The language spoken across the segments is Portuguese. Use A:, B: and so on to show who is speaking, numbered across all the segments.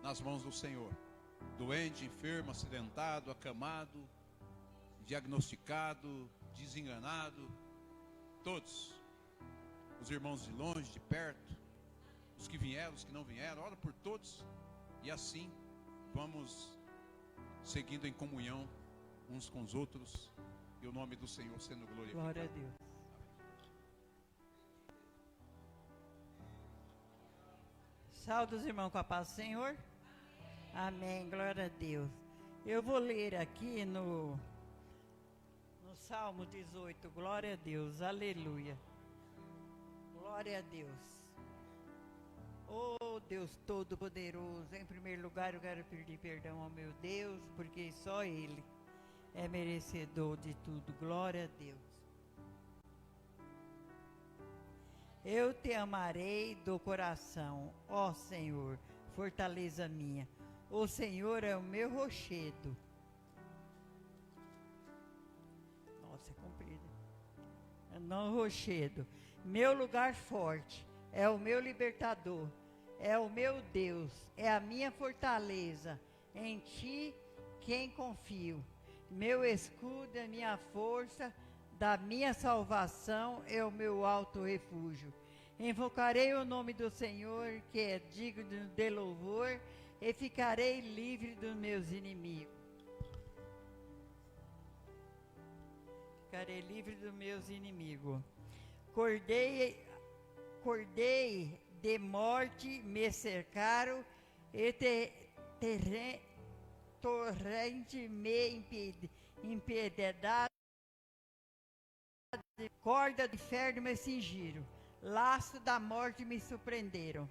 A: nas mãos do Senhor. Doente, enfermo, acidentado, acamado, diagnosticado, desenganado, todos, os irmãos de longe, de perto, os que vieram, os que não vieram, ora por todos, e assim vamos seguindo em comunhão uns com os outros, e o nome do Senhor sendo glorificado.
B: Glória a Deus. Saúde os irmãos com a paz do Senhor. Amém, glória a Deus. Eu vou ler aqui no Salmo 18, glória a Deus, aleluia. Glória a Deus. Oh Deus Todo-Poderoso, em primeiro lugar eu quero pedir perdão ao meu Deus, porque só Ele é merecedor de tudo, glória a Deus. Eu te amarei do coração, ó Senhor, fortaleza minha. O Senhor é o meu rochedo. Nossa, é comprido. Não rochedo. Meu lugar forte, é o meu libertador, é o meu Deus, é a minha fortaleza. Em ti quem confio. Meu escudo é minha força, da minha salvação é o meu alto refúgio. Invocarei o nome do Senhor, que é digno de louvor, e ficarei livre dos meus inimigos. Ficarei livre dos meus inimigos. Cordei de morte me cercaram, e torrente me impedida. Corda de ferro me cingiram, laço da morte me surpreenderam.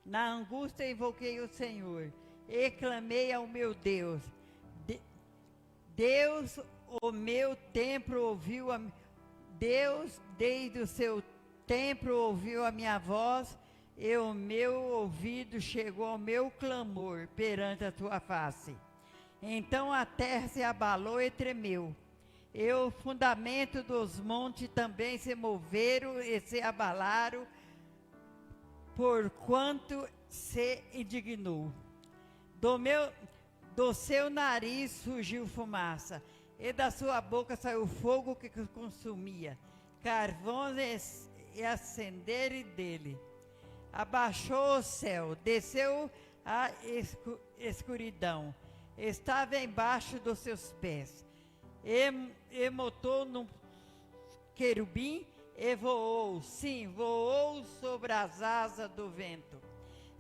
B: Na angústia invoquei o Senhor, e clamei ao meu Deus. Deus, o meu templo ouviu Deus, desde o seu templo ouviu a minha voz, e o meu ouvido chegou ao meu clamor perante a tua face. Então a terra se abalou e tremeu, e o fundamento dos montes também se moveram e se abalaram, porquanto se indignou. Do seu nariz surgiu fumaça, e da sua boca saiu fogo que consumia, carvões e acender dele. Abaixou o céu, desceu a escuridão, estava embaixo dos seus pés, e montou num querubim, e voou, sim, voou sobre as asas do vento.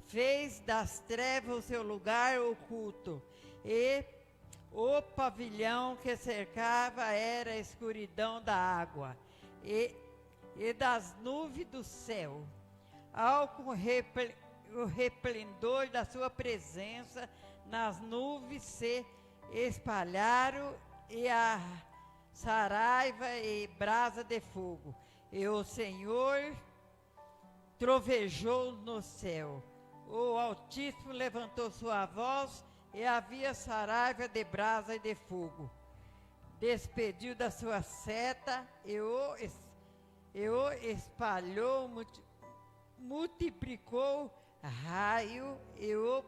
B: Fez das trevas o seu lugar oculto, e o pavilhão que cercava era a escuridão da água, e das nuvens do céu. O resplendor da sua presença, nas nuvens se espalharam, e a saraiva e brasa de fogo. E o Senhor trovejou no céu. O Altíssimo levantou sua voz, e havia saraiva de brasa e de fogo. Despediu da sua seta, e o espalhou, multiplicou raio, e o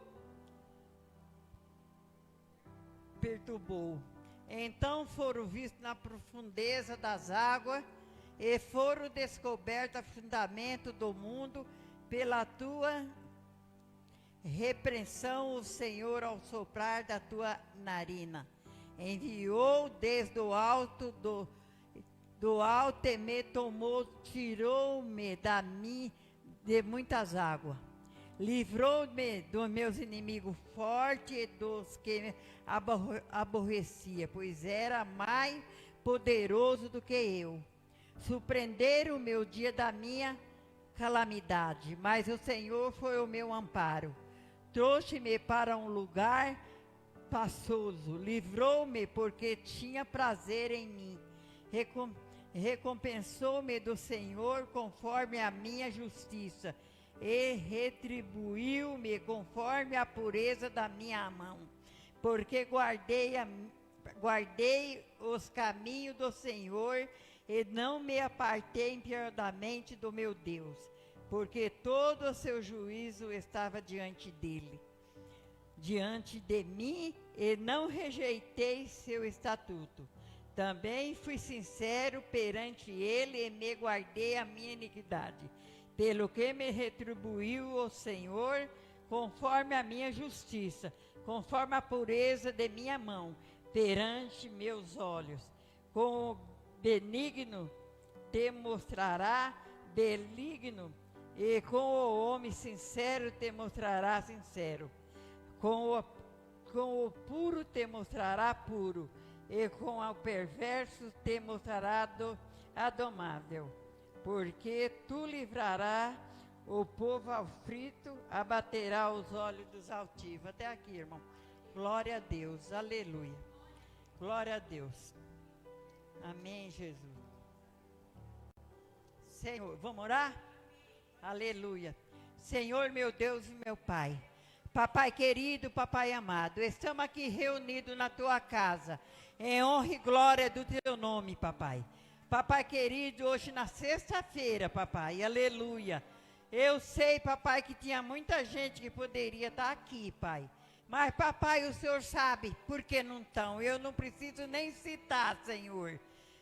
B: perturbou. Então foram vistos na profundeza das águas, e foram descobertos o fundamento do mundo. Pela tua repreensão, o Senhor, ao soprar da tua narina, enviou desde o alto do alto, e me tomou, tirou-me de muitas águas. Livrou-me dos meus inimigos fortes e dos que me aborrecia, pois era mais poderoso do que eu. Surpreenderam o meu dia da minha calamidade, mas o Senhor foi o meu amparo. Trouxe-me para um lugar espaçoso, livrou-me porque tinha prazer em mim. Recompensou-me do Senhor conforme a minha justiça, e retribuiu-me conforme a pureza da minha mão, porque guardei os caminhos do Senhor, e não me apartei impiedosamente do meu Deus, porque todo o seu juízo estava diante dele. diante de mim e não rejeitei seu estatuto. Também fui sincero perante ele e me guardei a minha iniquidade, pelo que me retribuiu o Senhor conforme a minha justiça, conforme a pureza de minha mão, perante meus olhos. Com o benigno te mostrará benigno, e com o homem sincero te mostrará sincero. Com o puro te mostrará puro, e com o perverso te mostrará adomável. Porque tu livrarás o povo aflito, abaterá os olhos dos altivos. Até aqui, irmão. Glória a Deus, aleluia. Glória a Deus. Amém, Jesus. Senhor, vamos orar? Aleluia. Senhor, meu Deus e meu Pai. Papai querido, papai amado, estamos aqui reunidos na tua casa, em honra e glória do teu nome, papai. Papai querido, hoje na sexta-feira, papai, aleluia. Eu sei, papai, que tinha muita gente que poderia estar aqui, pai. Mas, papai, o Senhor sabe por que não estão. Eu não preciso nem citar, Senhor.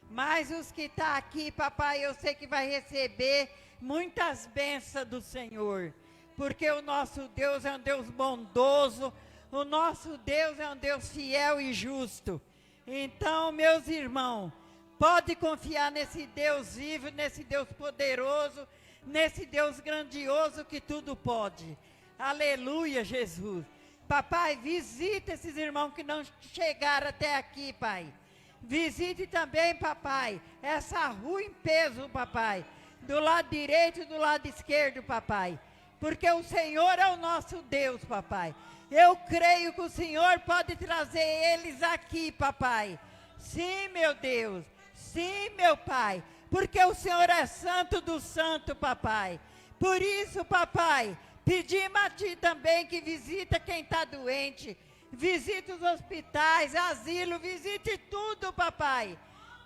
B: Mas os que estão aqui, papai, eu sei que vai receber muitas bênçãos do Senhor. Porque o nosso Deus é um Deus bondoso, o nosso Deus é um Deus fiel e justo. Então, meus irmãos, pode confiar nesse Deus vivo, nesse Deus poderoso, nesse Deus grandioso que tudo pode. Aleluia, Jesus. Papai, visita esses irmãos que não chegaram até aqui, Pai. Visite também, papai, essa rua em peso, papai, do lado direito e do lado esquerdo, papai. Porque o Senhor é o nosso Deus, papai. Eu creio que o Senhor pode trazer eles aqui, papai. Sim, meu Deus. Sim, meu Pai. Porque o Senhor é santo do santo, papai. Por isso, papai, pedimos a Ti também que visita quem está doente. Visite os hospitais, asilo, visite tudo, papai.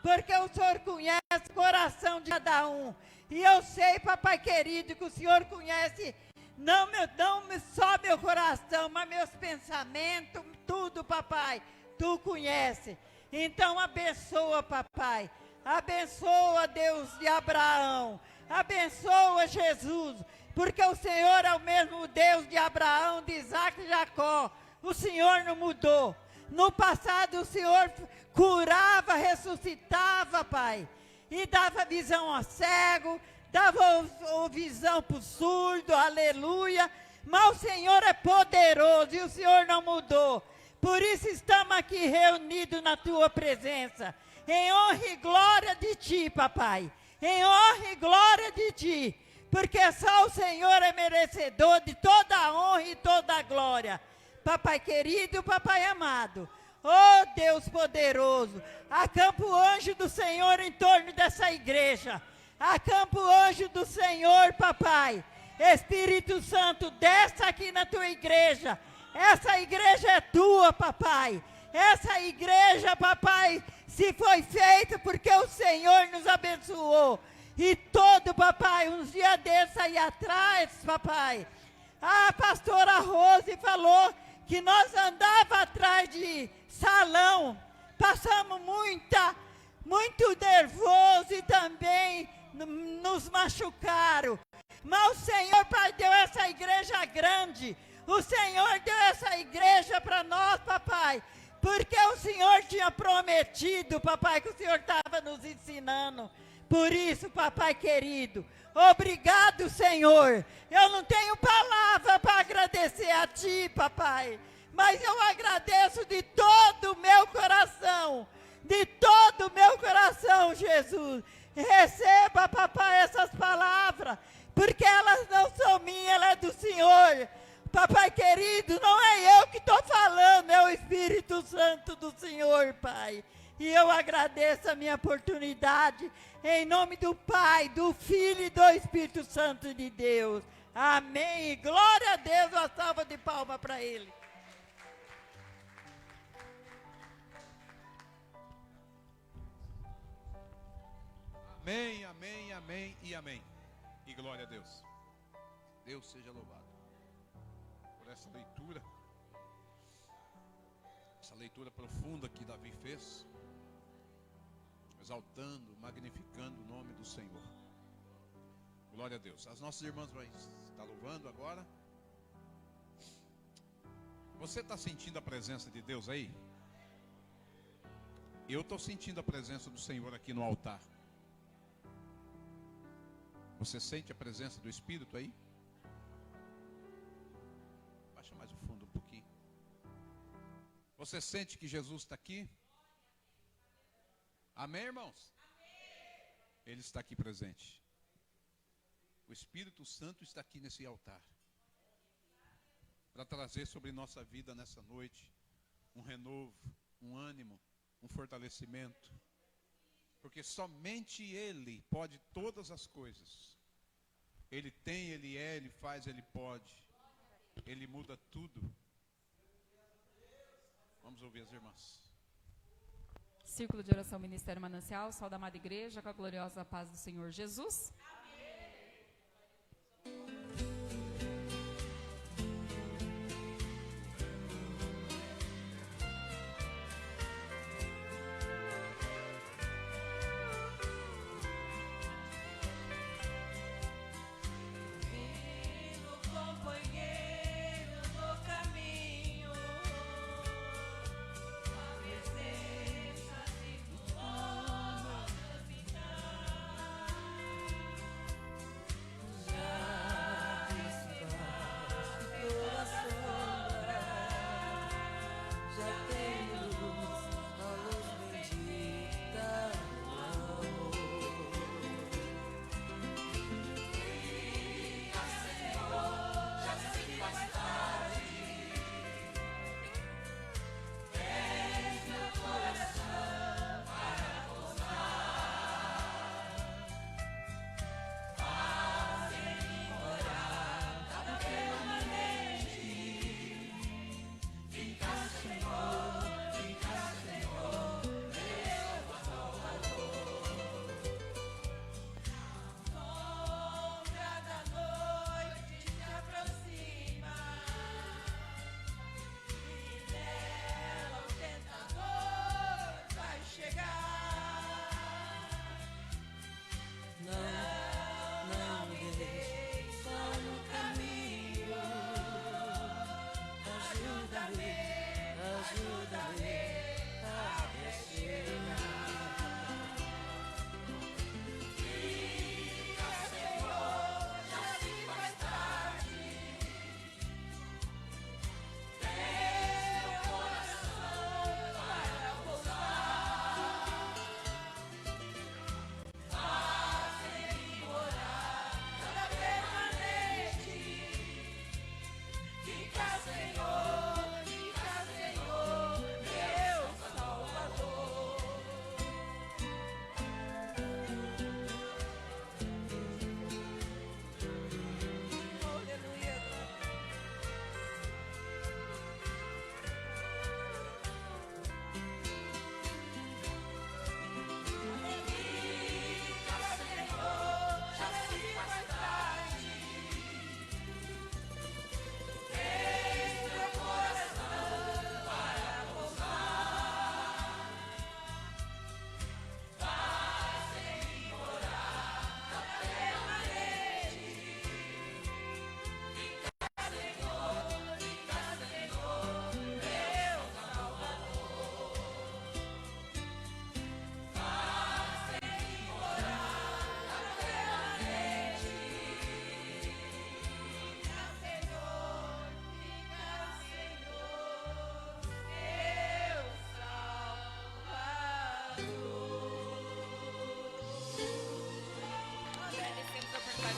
B: Porque o Senhor conhece o coração de cada um. E eu sei, papai querido, que o Senhor conhece não só meu coração, mas meus pensamentos, tudo, papai. Tu conhece. Então abençoa, papai. Abençoa, Deus de Abraão. Abençoa, Jesus. Porque o Senhor é o mesmo Deus de Abraão, de Isaac e Jacó. O Senhor não mudou. No passado o Senhor curava, ressuscitava, Pai. E dava visão ao cego, dava visão para o surdo, aleluia. Mas o Senhor é poderoso e o Senhor não mudou. Por isso estamos aqui reunidos na Tua presença. Em honra e glória de Ti, papai. Em honra e glória de Ti. Porque só o Senhor é merecedor de toda a honra e toda a glória. Papai querido, papai amado. Oh Deus poderoso. Acampa o anjo do Senhor em torno dessa igreja. Acampa o anjo do Senhor, papai. Espírito Santo, desce aqui na Tua igreja. Essa igreja é Tua, papai. Essa igreja, papai, se foi feita porque o Senhor nos abençoou. E todo, papai, uns dias desses aí atrás, papai, a pastora Rose falou que nós andava atrás de salão, passamos muito nervoso e também nos machucaram. Mas o Senhor, Pai, deu essa igreja grande. O Senhor deu essa igreja para nós, papai, porque o Senhor tinha prometido, papai, que o Senhor estava nos ensinando. Por isso, papai querido, obrigado, Senhor. Eu não tenho palavra para agradecer a Ti, papai, mas eu agradeço de todo o meu coração, Jesus. Receba, papai, essas palavras, porque elas não são minhas, elas é do Senhor. Papai querido, não é eu que estou falando, é o Espírito Santo do Senhor, Pai. E eu agradeço a minha oportunidade, em nome do Pai, do Filho e do Espírito Santo de Deus. Amém. E glória a Deus, uma salva de palmas para Ele.
A: Amém, amém, amém e amém. E glória a Deus. Deus seja louvado por essa leitura essa leitura profunda que Davi fez, exaltando, magnificando o nome do Senhor. Glória a Deus. As nossas irmãs vão estar louvando agora. Você está sentindo a presença de Deus aí? Eu estou sentindo a presença do Senhor aqui no altar. Você sente a presença do Espírito aí? Baixa mais o fundo um pouquinho. Você sente que Jesus está aqui? Amém, irmãos? Amém. Ele está aqui presente. O Espírito Santo está aqui nesse altar, para trazer sobre nossa vida nessa noite um renovo, um ânimo, um fortalecimento. Porque somente Ele pode todas as coisas. Ele tem, Ele é, Ele faz, Ele pode. Ele muda tudo. Vamos ouvir as irmãs.
C: Círculo de Oração Ministério Manancial, Sol da Amada Igreja, com a gloriosa paz do Senhor Jesus.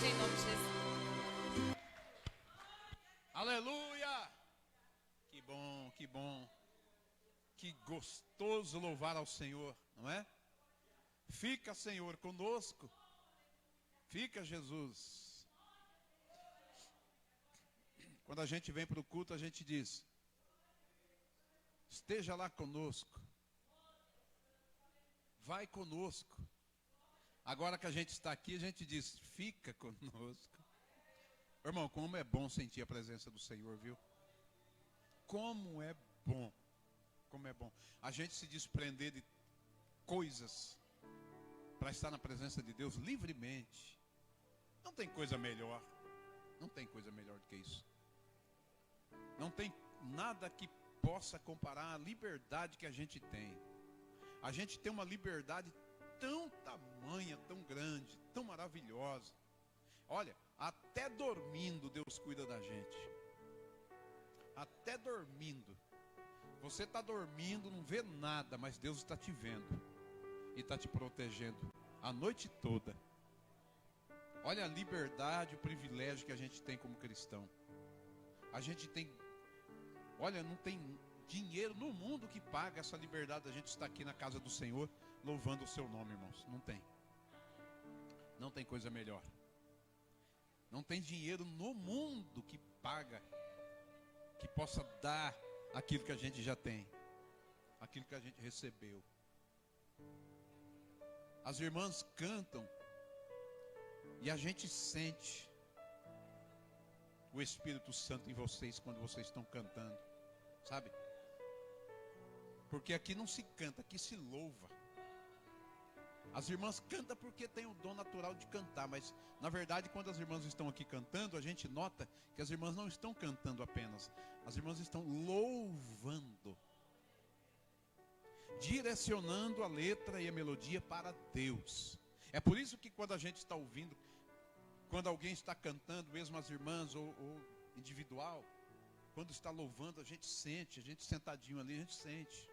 C: Em nome de Jesus.
A: Aleluia! Que bom, que bom. Que gostoso louvar ao Senhor, não é? Fica, Senhor, conosco. Fica, Jesus. Quando a gente vem para o culto, a gente diz: esteja lá conosco. Vai conosco. Agora que a gente está aqui, a gente diz: fica conosco. Irmão, como é bom sentir a presença do Senhor, viu? Como é bom. como é bom a gente se desprender de coisas para estar na presença de Deus livremente. Não tem coisa melhor. Não tem coisa melhor do que isso. Não tem nada que possa comparar a liberdade que a gente tem. A gente tem uma liberdade tão tamanha, tão grande, tão maravilhosa. Olha, até dormindo Deus cuida da gente. Até dormindo. Você está dormindo, não vê nada, mas Deus está te vendo. E está te protegendo a noite toda. Olha a liberdade, o privilégio que a gente tem como cristão. A gente tem, olha, não tem dinheiro no mundo que paga essa liberdade da gente estar aqui na casa do Senhor, louvando o seu nome, irmãos. Não tem. Não tem coisa melhor. Não tem dinheiro no mundo que paga, que possa dar aquilo que a gente já tem, aquilo que a gente recebeu. As irmãs cantam e a gente sente o Espírito Santo em vocês quando vocês estão cantando, sabe? Porque aqui não se canta, aqui se louva. As irmãs cantam porque tem o dom natural de cantar, mas na verdade quando as irmãs estão aqui cantando, a gente nota que as irmãs não estão cantando apenas, as irmãs estão louvando, direcionando a letra e a melodia para Deus. É por isso que quando a gente está ouvindo, quando alguém está cantando, mesmo as irmãs ou individual, quando está louvando, a gente sente, a gente sentadinho ali, a gente sente.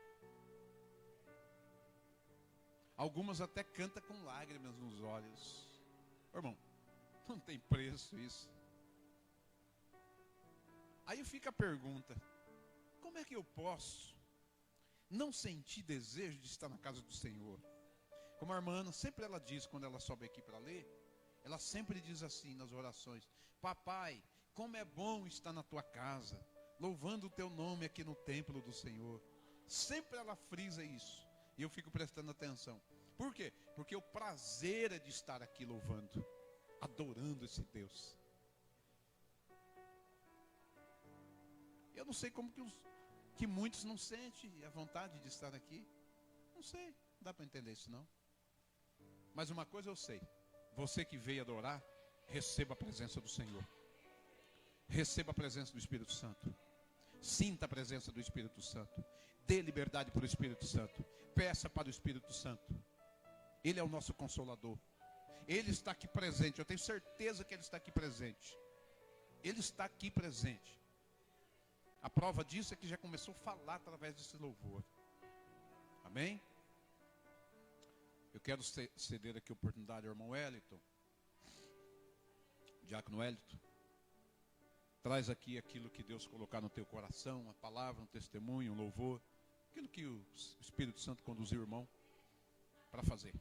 A: Algumas até cantam com lágrimas nos olhos. Irmão, não tem preço isso. Aí fica a pergunta: como é que eu posso não sentir desejo de estar na casa do Senhor? Como a irmã Ana, sempre ela diz, quando ela sobe aqui para ler, ela sempre diz assim nas orações: papai, como é bom estar na tua casa, louvando o teu nome aqui no templo do Senhor. Sempre ela frisa isso. E eu fico prestando atenção. Por quê? Porque o prazer é de estar aqui louvando, adorando esse Deus. Eu não sei como que muitos não sentem a vontade de estar aqui. Não sei, não dá para entender isso não. Mas uma coisa eu sei: você que veio adorar, receba a presença do Senhor. Receba a presença do Espírito Santo. Sinta a presença do Espírito Santo. Dê liberdade para o Espírito Santo. Peça para o Espírito Santo. Ele é o nosso Consolador. Ele está aqui presente. Eu tenho certeza que Ele está aqui presente. Ele está aqui presente. A prova disso é que já começou a falar através desse louvor. Amém? Eu quero ceder aqui a oportunidade ao irmão Wellington. Diácono Wellington. Traz aqui aquilo que Deus colocar no teu coração, uma palavra, um testemunho, um louvor. Aquilo que o Espírito Santo conduziu o irmão para fazer.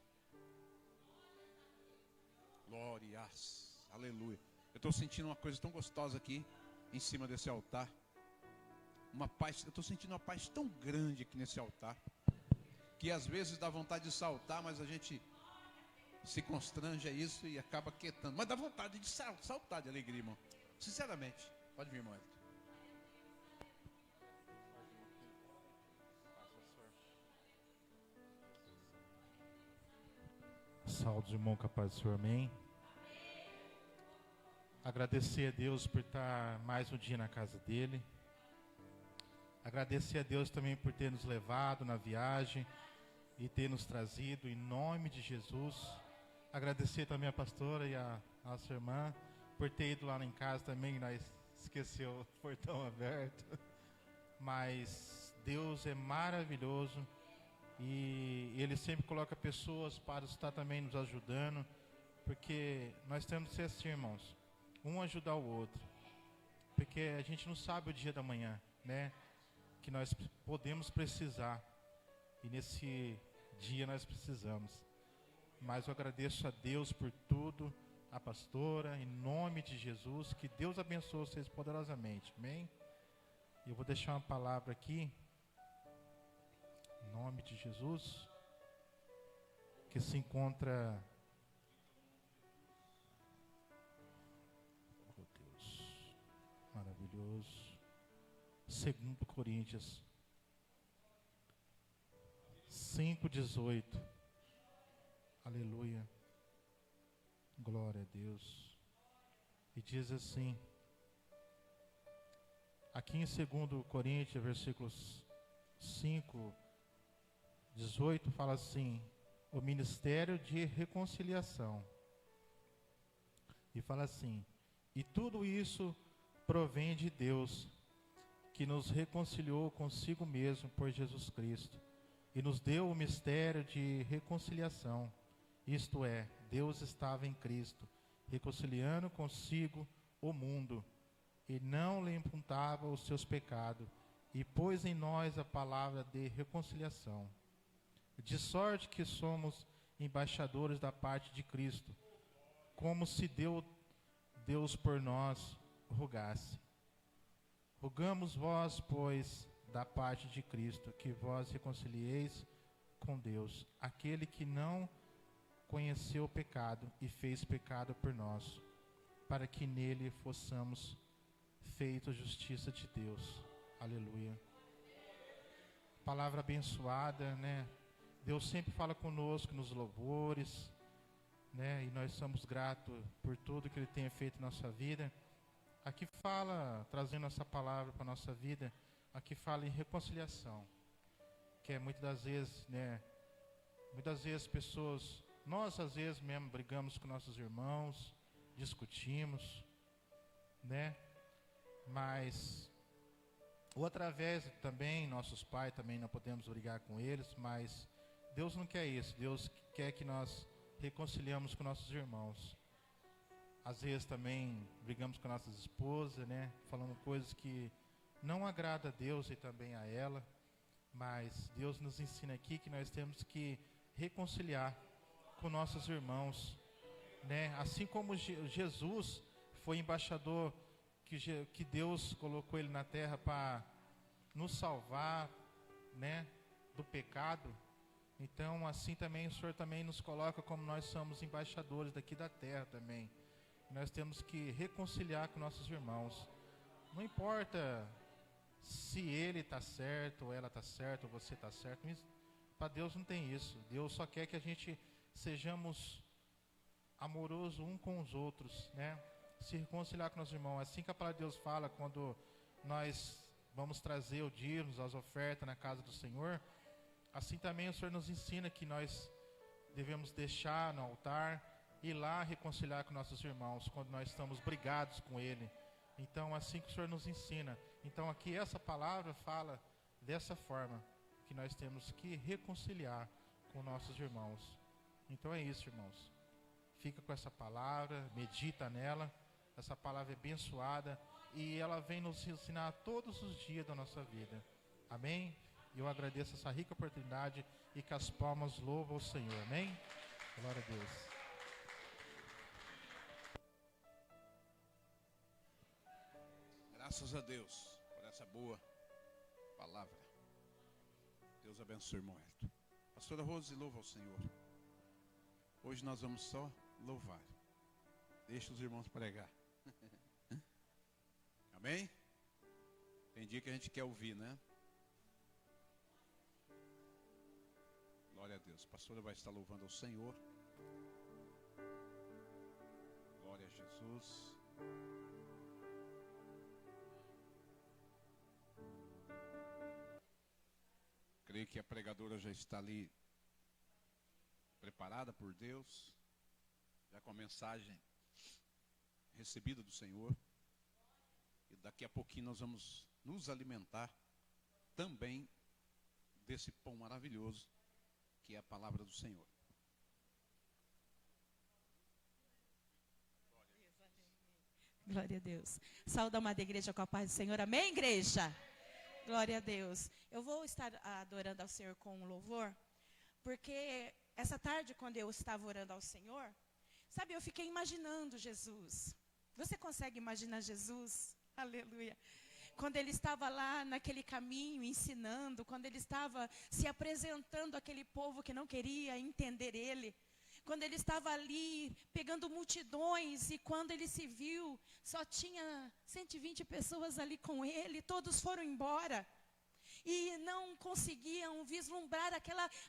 A: Glórias, aleluia. Eu estou sentindo uma coisa tão gostosa aqui, em cima desse altar. Uma paz, eu estou sentindo uma paz tão grande aqui nesse altar, que às vezes dá vontade de saltar, mas a gente se constrange a isso e acaba quietando. Mas dá vontade de saltar de alegria, irmão. Sinceramente. Pode vir, irmão.
D: Saúde, irmão, com a paz do Senhor, amém. Agradecer a Deus por estar mais um dia na casa dele. Agradecer a Deus também por ter nos levado na viagem e ter nos trazido em nome de Jesus. Agradecer também a pastora e a nossa irmã por ter ido lá em casa também. Nós esqueceu o portão aberto. Mas Deus é maravilhoso. E Ele sempre coloca pessoas para estar também nos ajudando, porque nós temos que ser assim, irmãos, um ajudar o outro, porque a gente não sabe o dia da manhã, né, que nós podemos precisar, e nesse dia nós precisamos. Mas eu agradeço a Deus por tudo, a pastora, em nome de Jesus, que Deus abençoe vocês poderosamente, amém? E eu vou deixar uma palavra aqui, em nome de Jesus, que se encontra, oh Deus, maravilhoso, 2 Coríntios, 5:18. Aleluia. Glória a Deus. E diz assim, aqui em 2 Coríntios, versículos 5:18, fala assim, o ministério de reconciliação. E fala assim, e tudo isso provém de Deus, que nos reconciliou consigo mesmo por Jesus Cristo, e nos deu o mistério de reconciliação. Isto é, Deus estava em Cristo, reconciliando consigo o mundo, e não lhe imputava os seus pecados, e pôs em nós a palavra de reconciliação. De sorte que somos embaixadores da parte de Cristo, como se Deus por nós rogasse. Rogamos vós, pois, da parte de Cristo, que vós reconcilieis com Deus, aquele que não conheceu o pecado e fez pecado por nós, para que nele fossemos feitos justiça de Deus. Aleluia. Palavra abençoada, né? Deus sempre fala conosco nos louvores, né? E nós somos gratos por tudo que Ele tem feito na nossa vida. Aqui fala, trazendo essa palavra para a nossa vida, aqui fala em reconciliação, que é muitas das vezes, né? Muitas vezes pessoas, nós às vezes mesmo brigamos com nossos irmãos, discutimos, né? Mas, ou através também, nossos pais também não podemos brigar com eles, mas Deus não quer isso. Deus quer que nós reconciliamos com nossos irmãos. Às vezes também brigamos com nossas esposas, né? Falando coisas que não agradam a Deus e também a ela. Mas Deus nos ensina aqui que nós temos que reconciliar com nossos irmãos, né? Assim como Jesus foi embaixador, que Deus colocou ele na terra para nos salvar, né? Do pecado. Então, assim também o Senhor também nos coloca como nós somos embaixadores daqui da terra também. Nós temos que reconciliar com nossos irmãos. Não importa se ele está certo, ou ela está certa, ou você está certo. Para Deus não tem isso. Deus só quer que a gente sejamos amorosos um com os outros, né? Se reconciliar com nossos irmãos. Assim que a palavra de Deus fala, quando nós vamos trazer o dízimo, as ofertas na casa do Senhor, assim também o Senhor nos ensina que nós devemos deixar no altar, ir lá reconciliar com nossos irmãos, quando nós estamos brigados com ele. Então, assim que o Senhor nos ensina. Então, aqui essa palavra fala dessa forma, que nós temos que reconciliar com nossos irmãos. Então é isso, irmãos. Fica com essa palavra, medita nela. Essa palavra é abençoada e ela vem nos ensinar todos os dias da nossa vida. Amém? E eu agradeço essa rica oportunidade e que as palmas louvam o Senhor. Amém? Glória a Deus.
A: Graças a Deus por essa boa palavra. Deus abençoe o irmão Hélio. Pastora Rose, louva ao Senhor. Hoje nós vamos só louvar. Deixa os irmãos pregar. Amém? Tem dia que a gente quer ouvir, né? Glória a Deus. A pastora vai estar louvando ao Senhor. Glória a Jesus. Creio que a pregadora já está ali preparada por Deus, já com a mensagem recebida do Senhor. E daqui a pouquinho nós vamos nos alimentar também desse pão maravilhoso que é a palavra do Senhor.
E: Glória a Deus. Saúde a amada igreja com a paz do Senhor. Amém, igreja? Glória a Deus. Eu vou estar adorando ao Senhor com um louvor, porque essa tarde, quando eu estava orando ao Senhor, sabe, eu fiquei imaginando Jesus. Você consegue imaginar Jesus? Aleluia. Quando ele estava lá naquele caminho ensinando, quando ele estava se apresentando àquele povo que não queria entender ele, quando ele estava ali pegando multidões e quando ele se viu, só tinha 120 pessoas ali com ele, todos foram embora. e não conseguiam vislumbrar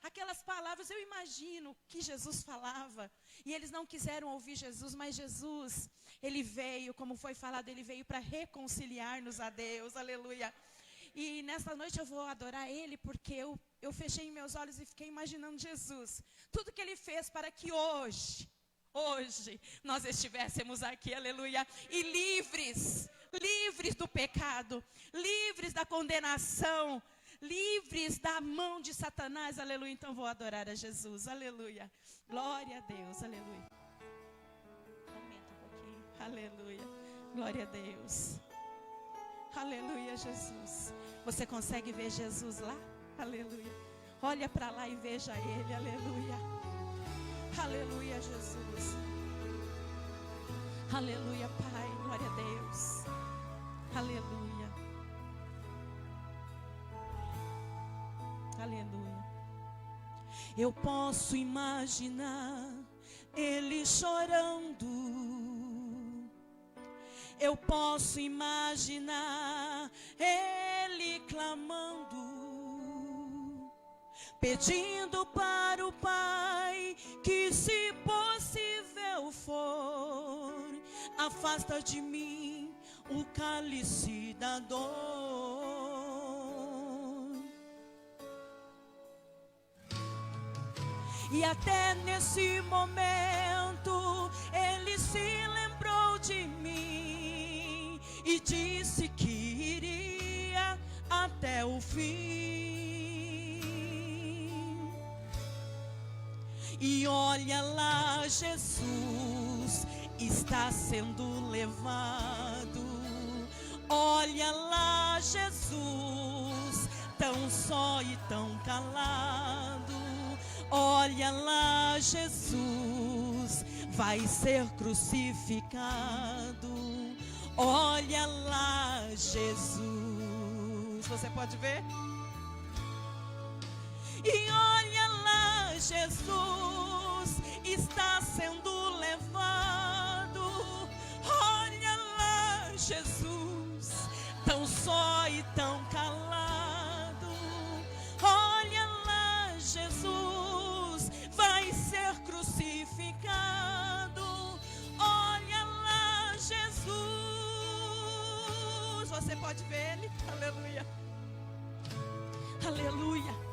E: aquelas palavras. Eu imagino que Jesus falava, e eles não quiseram ouvir Jesus, mas Jesus, Ele veio, como foi falado, Ele veio para reconciliar-nos a Deus, aleluia. E nesta noite eu vou adorar Ele, porque eu fechei meus olhos e fiquei imaginando Jesus. Tudo que Ele fez para que hoje nós estivéssemos aqui, aleluia. E livres do pecado, livres da condenação, livres da mão de Satanás, aleluia. Então vou adorar a Jesus, aleluia. Glória a Deus, aleluia. Aumenta um pouquinho, aleluia. Glória a Deus. Aleluia, Jesus. Você consegue ver Jesus lá? Aleluia. Olha para lá e veja Ele, aleluia. Aleluia, Jesus. Aleluia, Pai. Glória a Deus. Aleluia. Aleluia. Eu posso imaginar Ele chorando. Eu posso imaginar Ele clamando, pedindo para o Pai que, se possível for, afasta de mim o cálice da dor. E até nesse momento Ele se lembrou de mim e disse que iria até o fim. E olha lá, Jesus está sendo levado. Olha lá, Jesus, tão só e tão calado. Olha lá, Jesus vai ser crucificado. Olha lá, Jesus. Você pode ver? E olha lá, Jesus está sendo levado. Olha lá, Jesus, tão só e tão calado. Olha lá, Jesus vai ser crucificado. Olha lá, Jesus. Você pode ver Ele? Aleluia. Aleluia.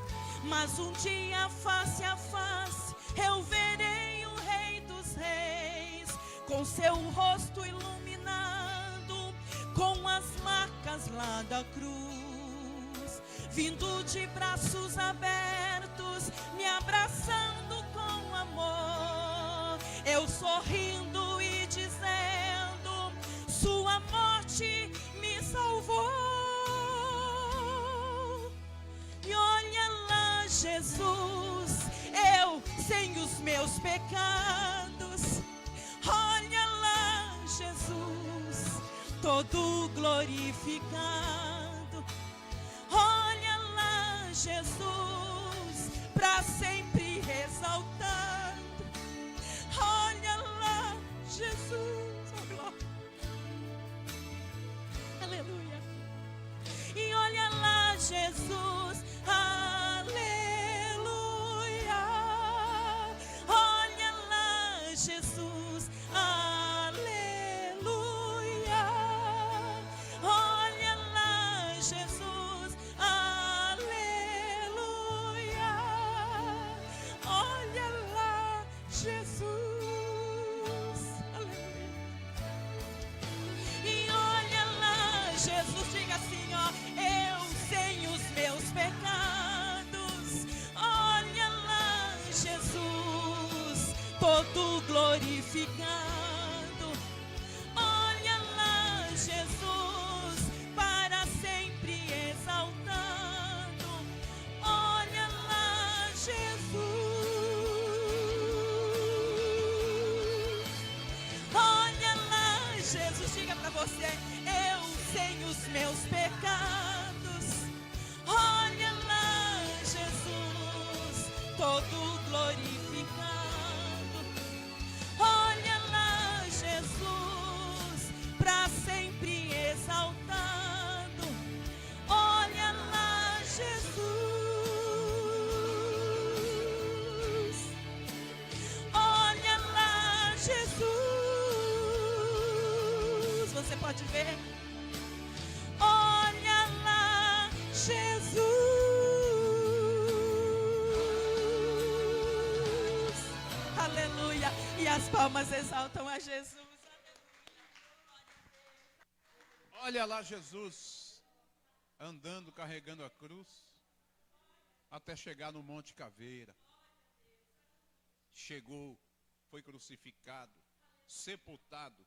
E: Mas um dia, face a face, eu verei o Rei dos Reis, com seu rosto iluminado, com as marcas lá da cruz, vindo de braços abertos, me abraçando com amor, eu sorrindo e dizendo: sua morte me salvou. E olha lá, Jesus, eu sem os meus pecados. Olha lá, Jesus, todo glorificado. Olha lá, Jesus, para sempre exaltado. Olha lá, Jesus, oh glória. Aleluia. E olha lá, Jesus, aleluia. Olha lá, Jesus, aleluia. Olha lá, Jesus, aleluia. Olha lá, Jesus, aleluia. E olha lá, Jesus, diga assim, ó: eu sem os meus pecados. Olha lá, Jesus, todo glorificado. Olha lá, Jesus, para sempre exaltado. Olha lá, Jesus. Olha lá, Jesus, diga pra você: eu sem os meus pecados. Olha lá, Jesus, todo glorificado. Olha lá, Jesus, para sempre exaltado. Olha lá, Jesus. pode ver. Olha lá, Jesus. Aleluia. E as palmas exaltam a Jesus.
A: Olha lá Jesus, andando, carregando a cruz, até chegar no Monte Caveira. Chegou, foi crucificado, sepultado,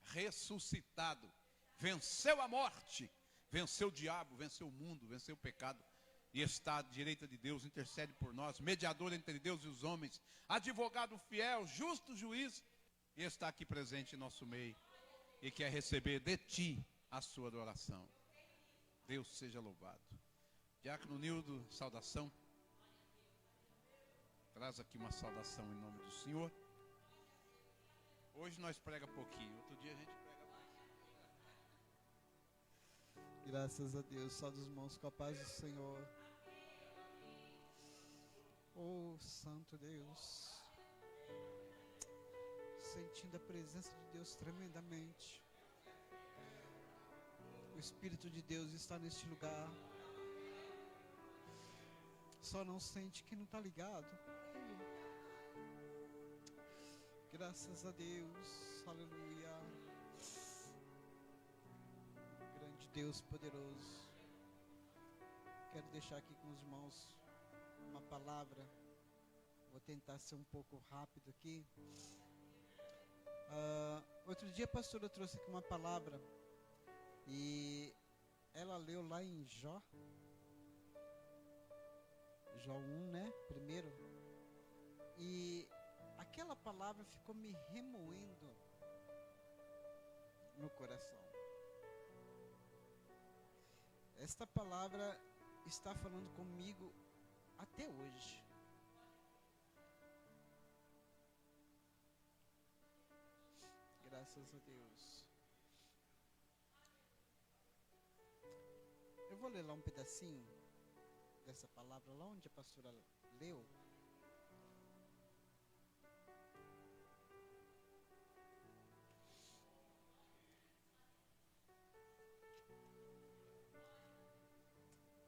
A: ressuscitado, venceu a morte, venceu o diabo, venceu o mundo, venceu o pecado, e está à direita de Deus, intercede por nós, mediador entre Deus e os homens, advogado fiel, justo juiz, e está aqui presente em nosso meio, e quer receber de ti a sua adoração. Deus seja louvado. Diácono Nildo, saudação. Traz aqui uma saudação em nome do Senhor. Hoje nós prega pouquinho, outro dia a gente prega mais.
F: Graças a Deus, salve os irmãos com a paz do Senhor. Oh, Santo Deus, sentindo a presença de Deus tremendamente. O Espírito de Deus está neste lugar. Só não sente que não está ligado. Graças a Deus, aleluia. Grande Deus poderoso. Quero deixar aqui com os irmãos uma palavra. Vou tentar ser um pouco rápido aqui. Outro dia a pastora trouxe aqui uma palavra e ela leu lá em Jó 1, né? Primeiro. E aquela palavra ficou me remoendo no coração. Esta palavra está falando comigo até hoje. Graças a Deus. Eu vou ler lá um pedacinho dessa palavra, lá onde a pastora leu.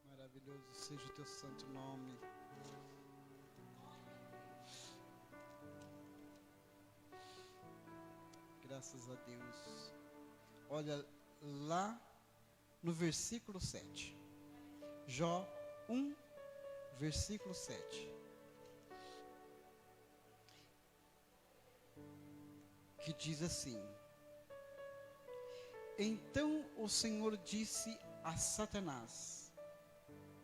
F: Maravilhoso seja o teu santo nome. Graças a Deus. Olha lá no versículo 7. Jó 1, versículo 7. Que diz assim: Então o Senhor disse a Satanás: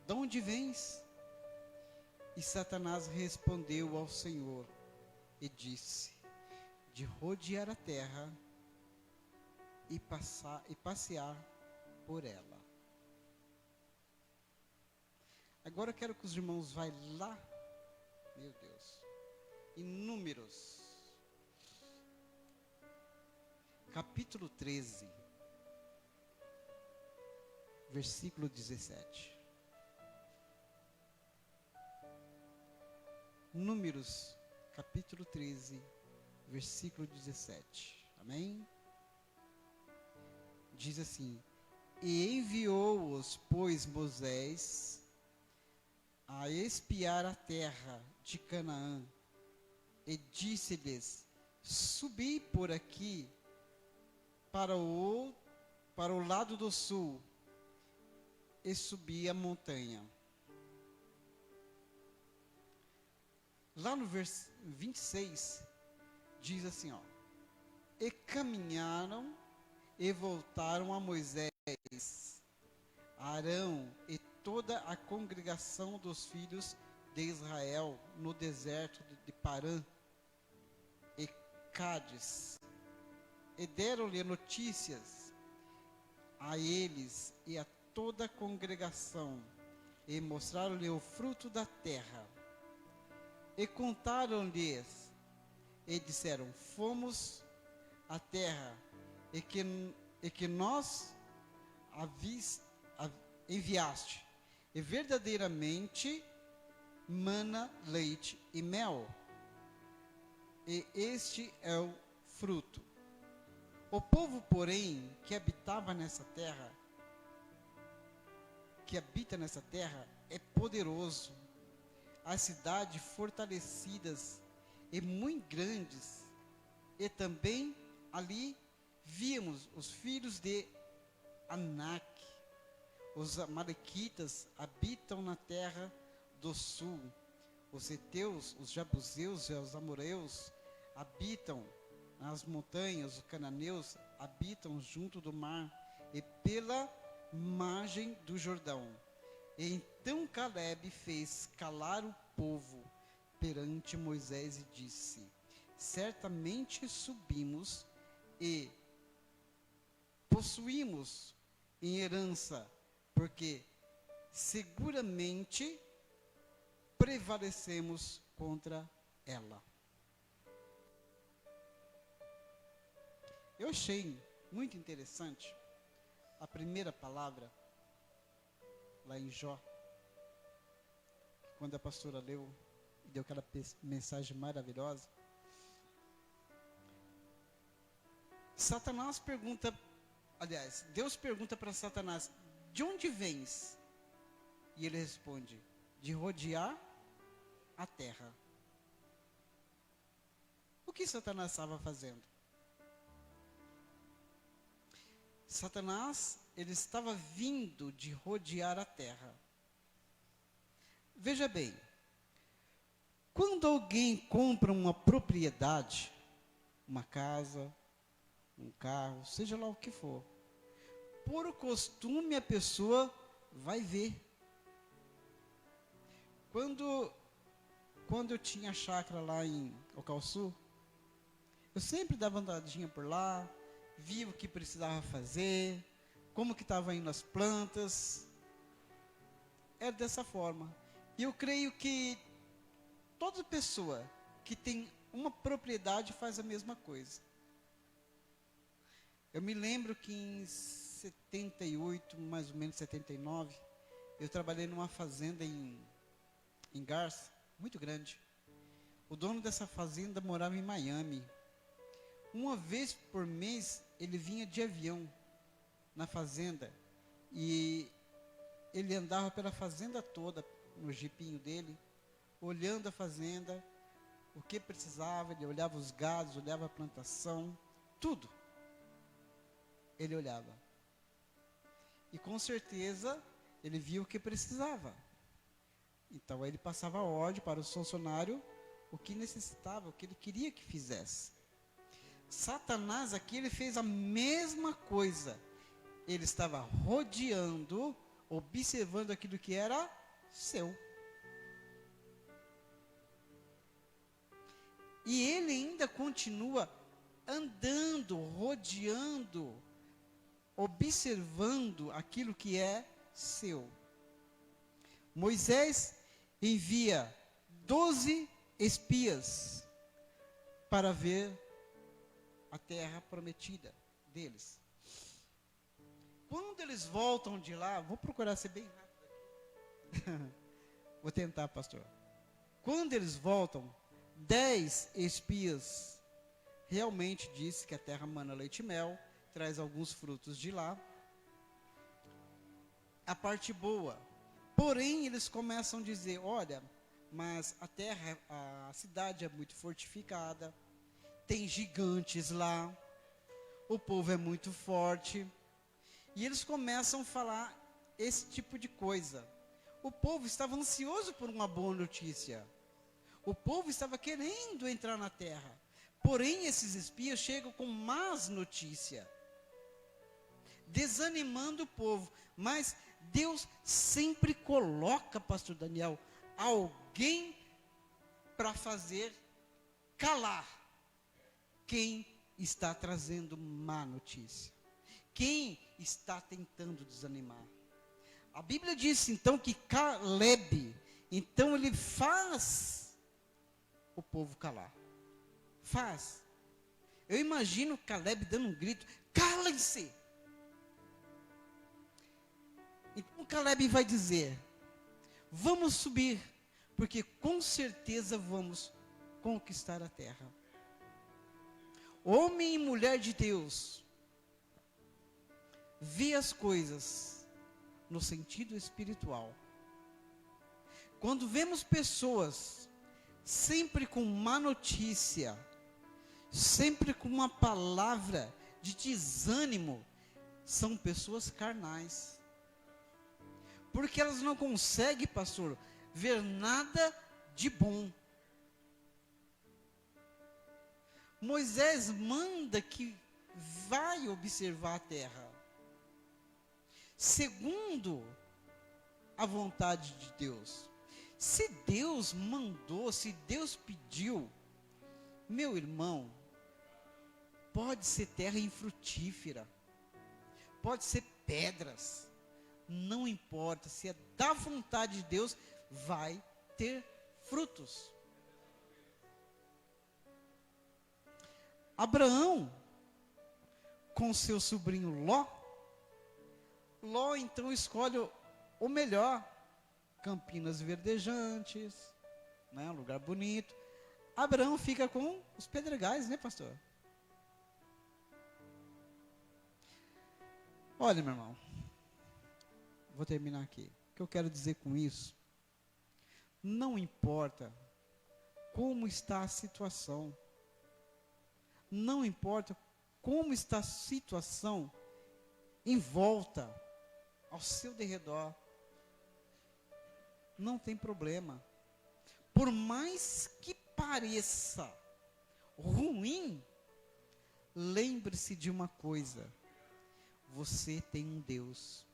F: De onde vens? E Satanás respondeu ao Senhor e disse: De rodear a terra e passear por ela. Agora eu quero que os irmãos vá lá, meu Deus, em Números, capítulo 13, versículo 17. Números, capítulo 13, versículo 17. Amém? Diz assim: E enviou-os, pois, Moisés a espiar a terra de Canaã, e disse-lhes: Subi por aqui para o lado do sul, e subi a montanha. Lá no verso 26, diz assim, ó: E caminharam e voltaram a Moisés, Arão e toda a congregação dos filhos de Israel no deserto de Parã e Cádiz, e deram-lhe notícias a eles e a toda a congregação, e mostraram-lhe o fruto da terra, e contaram-lhes, e disseram: Fomos à terra, e que nós enviaste, e verdadeiramente mana leite e mel, e este é o fruto. O povo, porém, que habita nessa terra, é poderoso. As cidades fortalecidas e muito grandes. E também ali víamos os filhos de Anak. Os amalequitas habitam na terra do sul. Os heteus, os jebuseus e os amoreus habitam nas montanhas. Os cananeus habitam junto do mar e pela margem do Jordão. E então Caleb fez calar o povo perante Moisés e disse: certamente subimos e possuímos em herança, porque seguramente prevalecemos contra ela. Eu achei muito interessante a primeira palavra lá em Jó, quando a pastora leu e deu aquela mensagem maravilhosa. Satanás pergunta, aliás, Deus pergunta para Satanás: de onde vens? E ele responde: de rodear a terra. O que Satanás estava fazendo? Satanás, ele estava vindo de rodear a terra. Veja bem, quando alguém compra uma propriedade, uma casa, um carro, seja lá o que for, por costume a pessoa vai ver. Quando eu tinha chácara lá em Ocalçu, eu sempre dava andadinha por lá, via o que precisava fazer, como que estava indo as plantas. É dessa forma. E eu creio que toda pessoa que tem uma propriedade faz a mesma coisa. Eu me lembro que em 78, mais ou menos 79, eu trabalhei numa fazenda em Garça, muito grande. O dono dessa fazenda morava em Miami. Uma vez por mês, ele vinha de avião na fazenda. E ele andava pela fazenda toda, no jipinho dele, olhando a fazenda, o que precisava. Ele olhava os gados, olhava a plantação, tudo. Ele olhava. E com certeza, ele via o que precisava. Então, ele passava a ordem para o funcionário o que necessitava, o que ele queria que fizesse. Satanás aqui, ele fez a mesma coisa. Ele estava rodeando, observando aquilo que era seu. E ele ainda continua andando, rodeando, observando aquilo que é seu. Moisés envia 12 espias para ver a terra prometida deles. Quando eles voltam de lá, vou procurar ser bem rápido aqui. Vou tentar, pastor. Quando eles voltam, 10 espias realmente dizem que a terra mana leite e mel, traz alguns frutos de lá. A parte boa. Porém, eles começam a dizer: olha, mas a terra, a cidade é muito fortificada, tem gigantes lá, o povo é muito forte. E eles começam a falar esse tipo de coisa. O povo estava ansioso por uma boa notícia. O povo estava querendo entrar na terra. Porém, esses espias chegam com más notícias, desanimando o povo. Mas Deus sempre coloca, pastor Daniel, alguém para fazer calar quem está trazendo má notícia, quem está tentando desanimar. A Bíblia diz então que Caleb, então ele faz o povo calar. Faz. Eu imagino Caleb dando um grito: calem-se! Então Caleb vai dizer: vamos subir, porque com certeza vamos conquistar a terra. homem e mulher de Deus, vê as coisas no sentido espiritual. Quando vemos pessoas sempre com má notícia, sempre com uma palavra de desânimo, são pessoas carnais. Porque elas não conseguem, pastor, ver nada de bom. Moisés manda que vai observar a terra, segundo a vontade de Deus. Se Deus mandou, se Deus pediu, meu irmão, pode ser terra infrutífera, pode ser pedras, não importa, se é da vontade de Deus, vai ter frutos. Abraão, com seu sobrinho Ló então escolhe o melhor, campinas verdejantes, né, um lugar bonito. Abraão fica com os pedregais, né, pastor? Olha, meu irmão, vou terminar aqui. O que eu quero dizer com isso? Não importa como está a situação, não importa como está a situação em volta, ao seu derredor, não tem problema. Por mais que pareça ruim, lembre-se de uma coisa: você tem um Deus.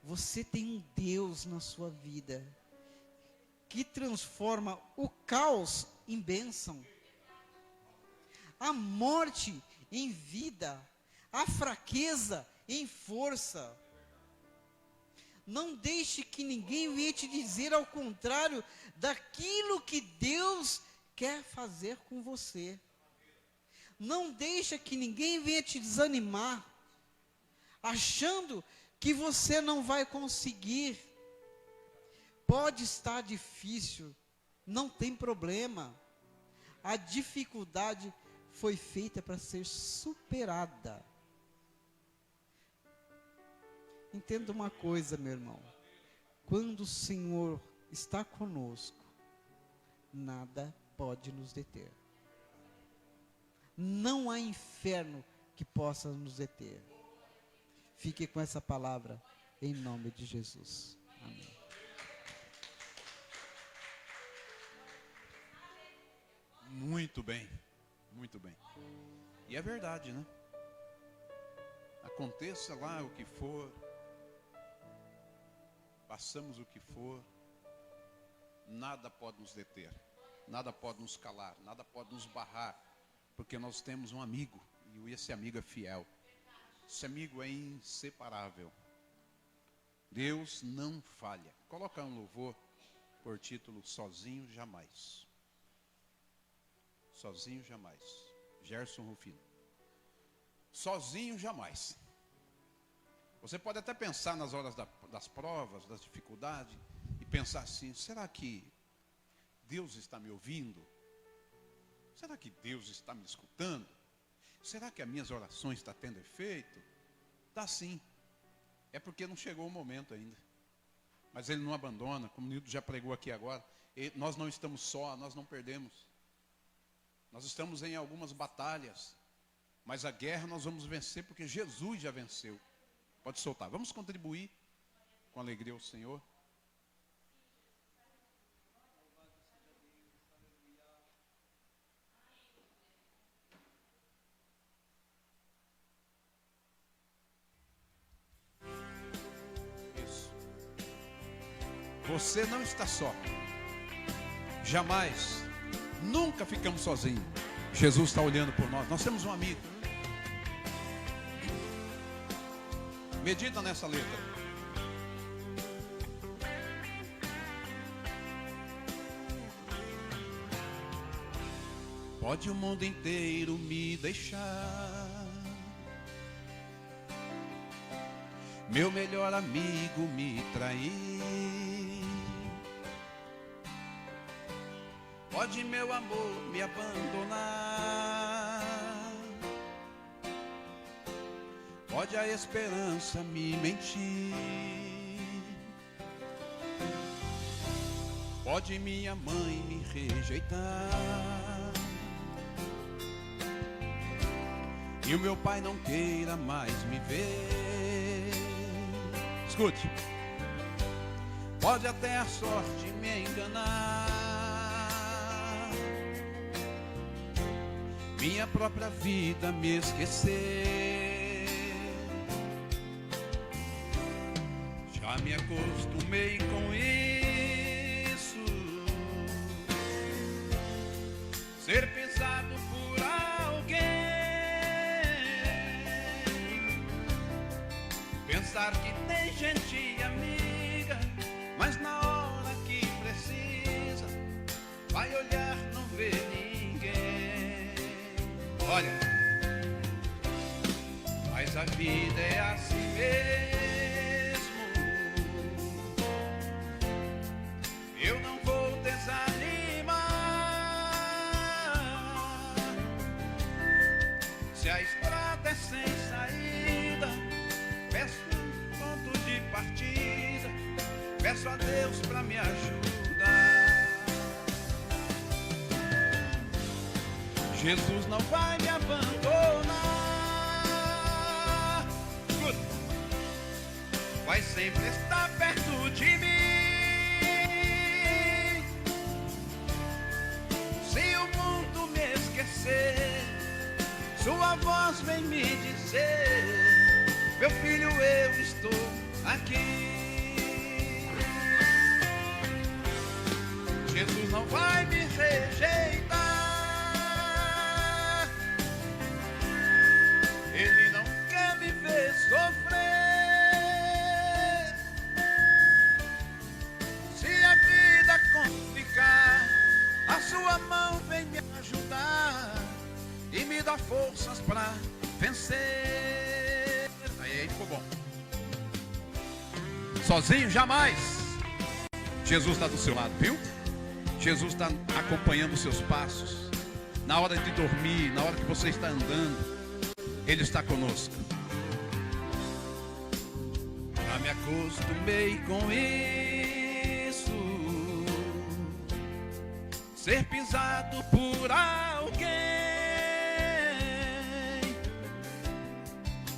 F: Você tem um Deus na sua vida que transforma o caos em bênção, a morte em vida, a fraqueza em força. Não deixe que ninguém venha te dizer ao contrário daquilo que Deus quer fazer com você. Não deixe que ninguém venha te desanimar, achando que você não vai conseguir. Pode estar difícil, não tem problema. A dificuldade foi feita para ser superada. Entenda uma coisa, meu irmão. Quando o Senhor está conosco, nada pode nos deter. Não há inferno que possa nos deter. Fique com essa palavra, em nome de Jesus. Amém.
A: Muito bem, muito bem. E é verdade, né? Aconteça lá o que for, passamos o que for, nada pode nos deter, nada pode nos calar, nada pode nos barrar, porque nós temos um amigo, e esse amigo é fiel, esse amigo é inseparável. Deus não falha. Coloca um louvor por título Sozinho Jamais. Sozinho jamais. Gerson Rufino. Sozinho jamais. Você pode até pensar nas horas das provas, das dificuldades, e pensar assim: será que Deus está me ouvindo? Será que Deus está me escutando? Será que as minhas orações estão tendo efeito? Está sim. É porque não chegou o momento ainda. Mas Ele não abandona, como o Nildo já pregou aqui agora. Nós não estamos só, nós não perdemos. Nós estamos em algumas batalhas, mas a guerra nós vamos vencer porque Jesus já venceu. Pode soltar. Vamos contribuir com alegria ao Senhor. Isso. Você não está só. Jamais. Nunca ficamos sozinhos. Jesus está olhando por nós. Nós temos um amigo. Medita nessa letra. Pode o mundo inteiro me deixar, meu melhor amigo me trair, pode meu amor me abandonar, pode a esperança me mentir, pode minha mãe me rejeitar, e o meu pai não queira mais me ver. Escute. Pode até a sorte me enganar, minha própria vida me esquecer. Já me acostumei com isso, ser pisado por alguém, pensar que tem gente amiga, mas na hora que precisa, vai olhar, não vê ninguém. Olha, mas a vida é assim mesmo, eu não vou desanimar. Se a estrada é sem saída, peço um ponto de partida, peço a Deus pra me ajudar. Jesus não vai me abandonar, vai sempre estar perto de mim. Se o mundo me esquecer, sua voz vem me dizer: meu filho, eu estou aqui. Jesus não vai me rejeitar, Ele não quer me ver sofrer. Se a vida complicar, a sua mão vem me ajudar e me dá forças pra vencer. Aí ficou bom. Sozinho jamais. Jesus está do seu lado, viu? Jesus está acompanhando os seus passos. Na hora de dormir, na hora que você está andando, Ele está conosco. Já me acostumei com isso, ser pisado por alguém,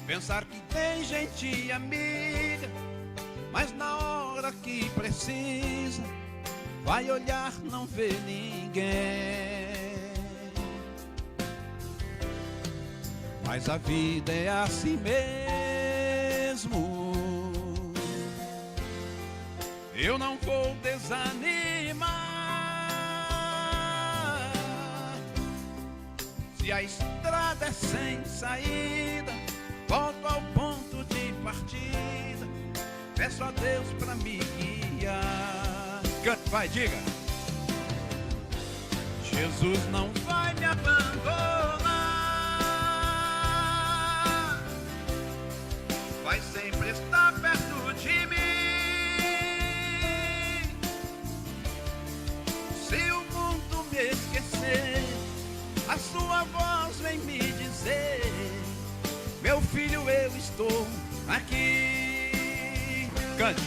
A: pensar que tem gente amiga, mas na hora que precisa, vai olhar, não vê ninguém. Mas a vida é assim mesmo, eu não vou desanimar. Se a estrada é sem saída, volto ao ponto de partida, peço a Deus pra me guiar. Cante, vai, diga. Jesus não vai me abandonar, vai sempre estar perto de mim. Se o mundo me esquecer, a sua voz vem me dizer: meu filho, eu estou aqui. Cante.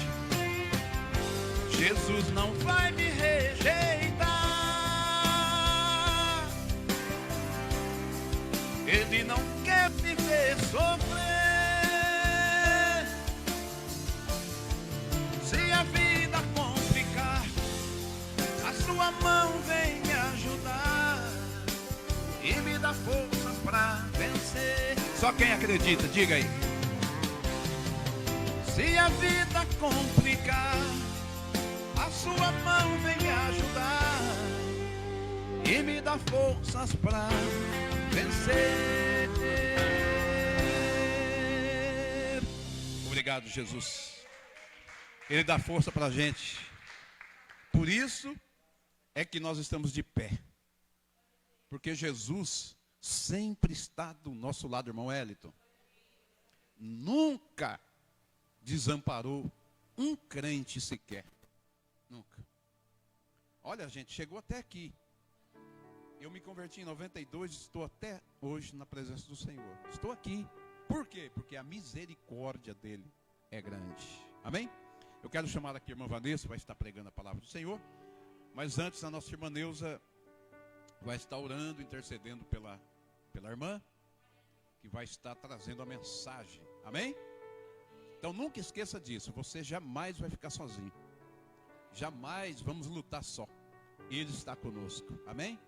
A: Jesus não vai me rejeitar, Ele não quer me ver sofrer. Se a vida complicar, a sua mão vem me ajudar e me dá forças pra vencer. Só quem acredita, diga aí. Se a vida complicar, a sua mão vem me ajudar e me dá forças pra vencer. Obrigado, Jesus. Ele dá força pra gente. Por isso é que nós estamos de pé. Porque Jesus sempre está do nosso lado, irmão Wellington. Nunca desamparou um crente sequer. Nunca. Olha, gente, chegou até aqui. Eu me converti em 92, estou até hoje na presença do Senhor. Estou aqui Por quê? Porque a misericórdia dele é grande. Amém? Eu quero chamar aqui a irmã Vanessa, vai estar pregando a palavra do Senhor. Mas antes a nossa irmã Neuza vai estar orando, intercedendo pela irmã, que vai estar trazendo a mensagem. Amém? Então nunca esqueça disso, você jamais vai ficar sozinho. Jamais vamos lutar só. Ele está conosco. Amém?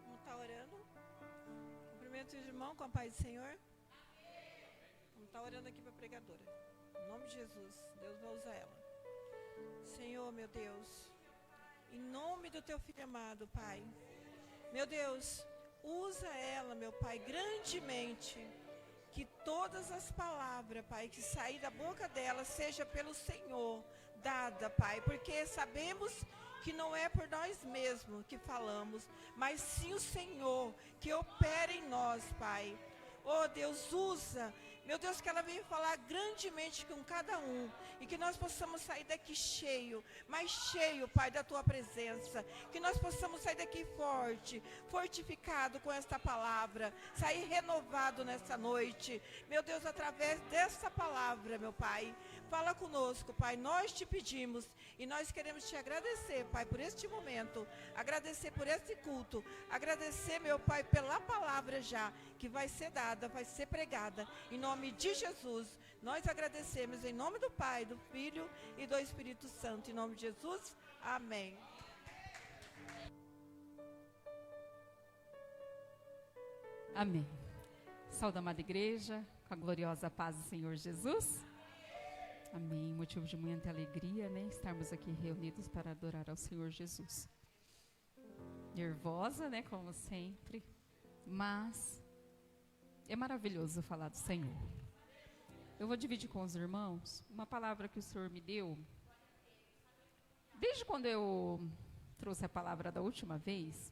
G: Vamos estar orando. Cumprimento os irmãos com a paz do Senhor. Vamos estar orando aqui para a pregadora. Em nome de Jesus, Deus vai usar ela. Senhor, meu Deus, em nome do teu filho amado, Pai. Meu Deus, usa ela, meu Pai, grandemente. Que todas as palavras, Pai, que sair da boca dela seja pelo Senhor dada, Pai, porque sabemos que não é por nós mesmos que falamos, mas sim o Senhor que opera em nós, Pai. Oh, Deus, usa, meu Deus, que ela venha falar grandemente com cada um, e que nós possamos sair daqui cheio, mais cheio, Pai, da tua presença, que nós possamos sair daqui forte, fortificado com esta palavra, sair renovado nessa noite, meu Deus, através dessa palavra, meu Pai. Fala conosco, Pai, nós te pedimos e nós queremos te agradecer, Pai, por este momento, agradecer por este culto, agradecer, meu Pai, pela palavra já, que vai ser dada, vai ser pregada, em nome de Jesus. Nós agradecemos em nome do Pai, do Filho e do Espírito Santo, em nome de Jesus, amém.
C: Amém. Saúde, amada igreja, com a gloriosa paz do Senhor Jesus. Amém. Motivo de muita alegria, né? Estarmos aqui reunidos para adorar ao Senhor Jesus. Nervosa, né? Como sempre. Mas é maravilhoso falar do Senhor. Eu vou dividir com os irmãos uma palavra que o Senhor me deu. Desde quando eu trouxe a palavra da última vez,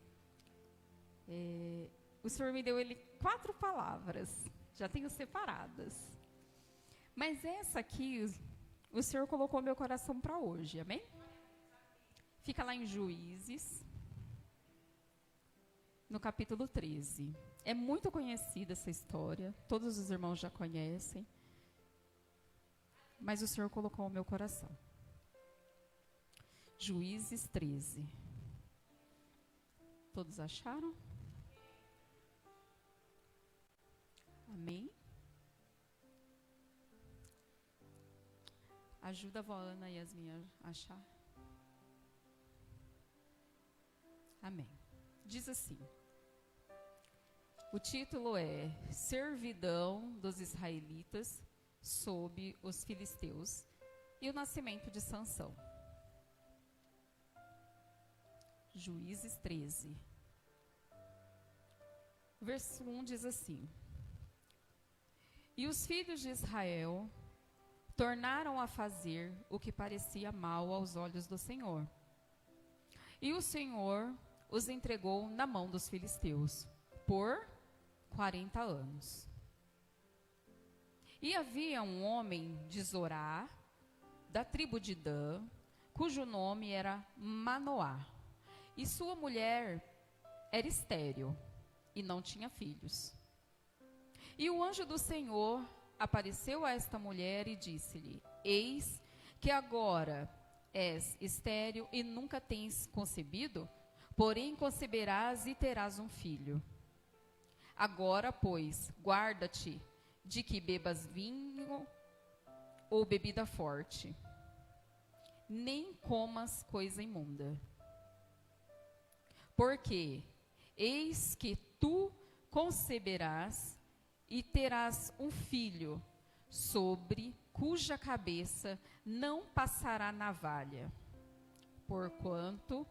C: o Senhor me deu 4 palavras. Já tenho separadas. Mas essa aqui, o Senhor colocou no meu coração para hoje, amém? Fica lá em Juízes, no capítulo 13. É muito conhecida essa história, todos os irmãos já conhecem, mas o Senhor colocou no meu coração. Juízes 13. Todos acharam? Amém? Ajuda a vó Ana e Yasmin a achar. Amém. Diz assim. O título é Servidão dos Israelitas sob os Filisteus e o nascimento de Sansão. Juízes 13. Verso 1 diz assim. E os filhos de Israel tornaram a fazer o que parecia mal aos olhos do Senhor. E o Senhor os entregou na mão dos filisteus por 40 anos. E havia um homem de Zorá, da tribo de Dan, cujo nome era Manoá. E sua mulher era estéril e não tinha filhos. E o anjo do Senhor apareceu a esta mulher e disse-lhe: Eis que agora és estéril e nunca tens concebido, porém conceberás e terás um filho. Agora, pois, guarda-te de que bebas vinho ou bebida forte, nem comas coisa imunda. Porque eis que tu conceberás e terás um filho, sobre cuja cabeça não passará navalha, porquanto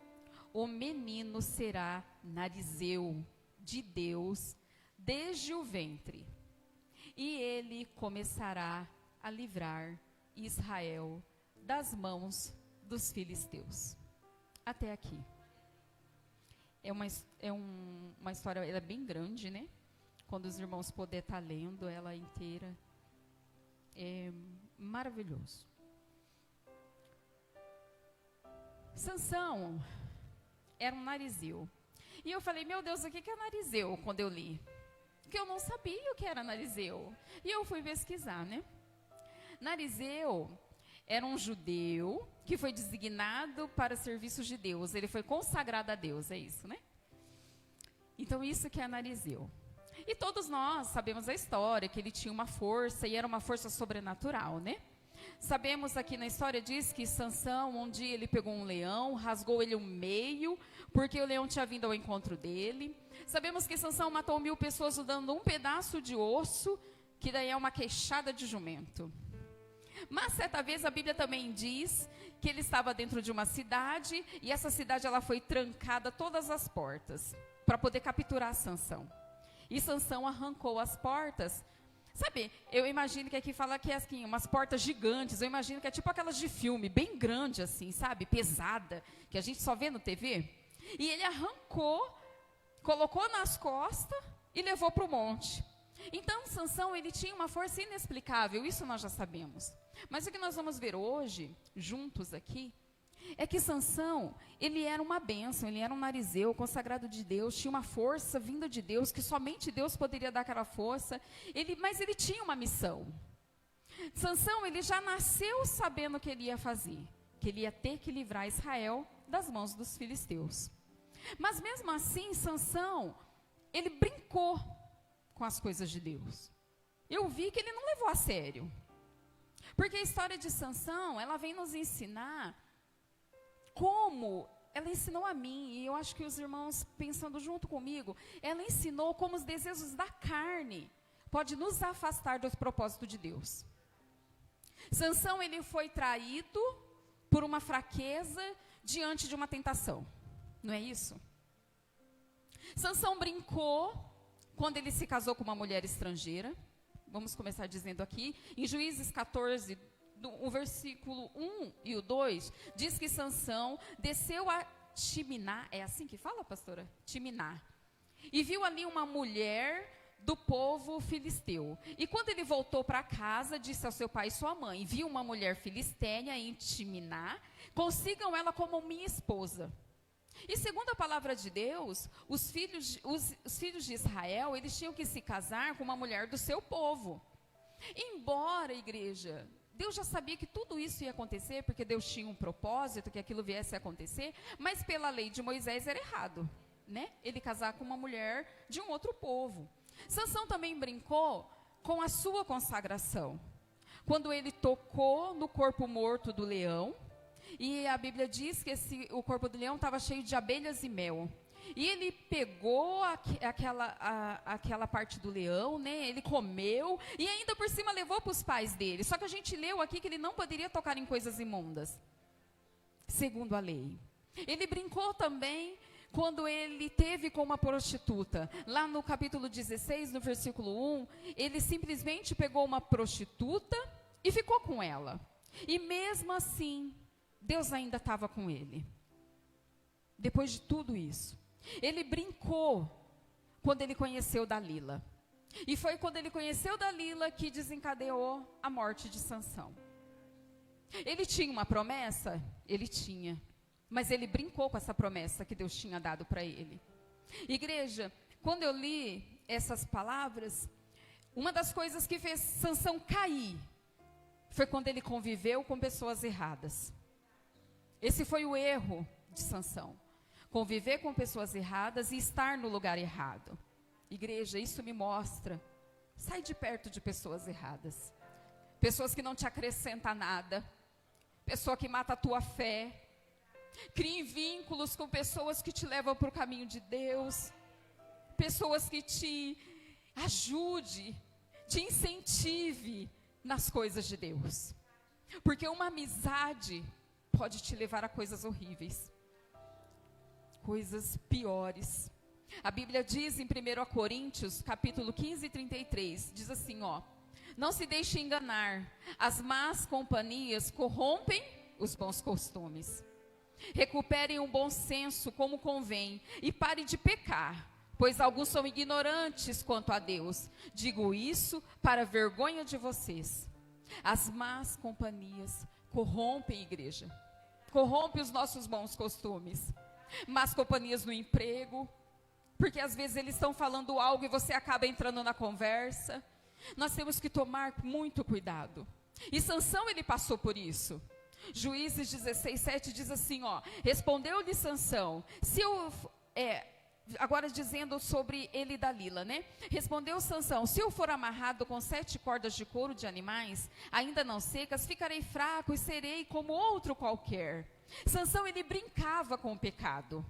C: o menino será narizeu de Deus desde o ventre, e ele começará a livrar Israel das mãos dos filisteus. Até aqui. É uma história, ela é bem grande, né? Quando os irmãos puderem estar lendo ela inteira, É maravilhoso. Sansão era um narizeu. E eu falei, meu Deus, o que é narizeu quando eu li? Porque eu não sabia o que era narizeu. E eu fui pesquisar, né? Narizeu era um judeu que foi designado para serviços de Deus. Ele foi consagrado a Deus, é isso, né? Então, isso que é narizeu. E todos nós sabemos a história, que ele tinha uma força, e era uma força sobrenatural, né? Sabemos aqui na história, diz que Sansão, um dia ele pegou um leão, rasgou ele ao meio, porque o leão tinha vindo ao encontro dele. Sabemos que Sansão matou 1000 pessoas dando um pedaço de osso, que daí é uma queixada de jumento. Mas certa vez a Bíblia também diz que ele estava dentro de uma cidade, e essa cidade ela foi trancada todas as portas, para poder capturar Sansão. E Sansão arrancou as portas. Sabe, eu imagino que aqui fala que é assim, umas portas gigantes, eu imagino que é tipo aquelas de filme, bem grande assim, sabe, pesada, que a gente só vê no TV. E ele arrancou, colocou nas costas e levou para o monte. Então, Sansão, ele tinha uma força inexplicável, isso nós já sabemos. Mas o que nós vamos ver hoje, juntos aqui, é que Sansão, ele era uma bênção, ele era um narizeu, consagrado de Deus, tinha uma força vinda de Deus, que somente Deus poderia dar aquela força, mas ele tinha uma missão. Sansão, ele já nasceu sabendo o que ele ia fazer, que ele ia ter que livrar Israel das mãos dos filisteus. Mas mesmo assim, Sansão, ele brincou com as coisas de Deus. Eu vi que ele não levou a sério. Porque a história de Sansão, ela vem nos ensinar como ela ensinou a mim, e eu acho que os irmãos pensando junto comigo, ela ensinou como os desejos da carne podem nos afastar do propósito de Deus. Sansão, ele foi traído por uma fraqueza diante de uma tentação, não é isso? Sansão brincou quando ele se casou com uma mulher estrangeira. Vamos começar dizendo aqui, em Juízes 14, o versículo 1 e o 2, diz que Sansão desceu a Timiná, é assim que fala, pastora? Timiná. E viu ali uma mulher do povo filisteu. E quando ele voltou para casa, disse ao seu pai e sua mãe, viu uma mulher filistênia em Timiná, consigam ela como minha esposa. E segundo a palavra de Deus, os filhos de Israel, eles tinham que se casar com uma mulher do seu povo. Embora, igreja, Deus já sabia que tudo isso ia acontecer, porque Deus tinha um propósito, que aquilo viesse a acontecer, mas pela lei de Moisés era errado, né? Ele casar com uma mulher de um outro povo. Sansão também brincou com a sua consagração, quando ele tocou no corpo morto do leão, e a Bíblia diz que o corpo do leão estava cheio de abelhas e mel. E ele pegou aquela parte do leão, né? Ele comeu e ainda por cima levou para os pais dele. Só que a gente leu aqui que ele não poderia tocar em coisas imundas, segundo a lei. Ele brincou também quando ele teve com uma prostituta. Lá no capítulo 16, no versículo 1, ele simplesmente pegou uma prostituta e ficou com ela. E mesmo assim, Deus ainda estava com ele. Depois de tudo isso. Ele brincou quando ele conheceu Dalila. E foi quando ele conheceu Dalila que desencadeou a morte de Sansão. Ele tinha uma promessa? Ele tinha. Mas ele brincou com essa promessa que Deus tinha dado para ele. Igreja, quando eu li essas palavras, uma das coisas que fez Sansão cair foi quando ele conviveu com pessoas erradas. Esse foi o erro de Sansão. Conviver com pessoas erradas e estar no lugar errado. Igreja, isso me mostra. Sai de perto de pessoas erradas. Pessoas que não te acrescentam nada. Pessoa que mata a tua fé. Crie vínculos com pessoas que te levam para o caminho de Deus. Pessoas que te ajude, te incentive nas coisas de Deus. Porque uma amizade pode te levar a coisas horríveis. Coisas piores. A Bíblia diz em 1 Coríntios, capítulo 15, 33, diz assim, ó: não se deixe enganar, as más companhias corrompem os bons costumes. Recuperem o bom senso como convém e parem de pecar, pois alguns são ignorantes quanto a Deus. Digo isso para a vergonha de vocês. As más companhias corrompem, igreja. Corrompem os nossos bons costumes. Más companhias no emprego, porque às vezes eles estão falando algo e você acaba entrando na conversa. Nós temos que tomar muito cuidado. E Sansão, ele passou por isso. Juízes 16:7 diz assim, ó: respondeu-lhe Sansão, agora dizendo sobre ele e Dalila, né? Respondeu Sansão: se eu for amarrado com 7 cordas de couro de animais, ainda não secas, ficarei fraco e serei como outro qualquer. Sansão, ele brincava com o pecado.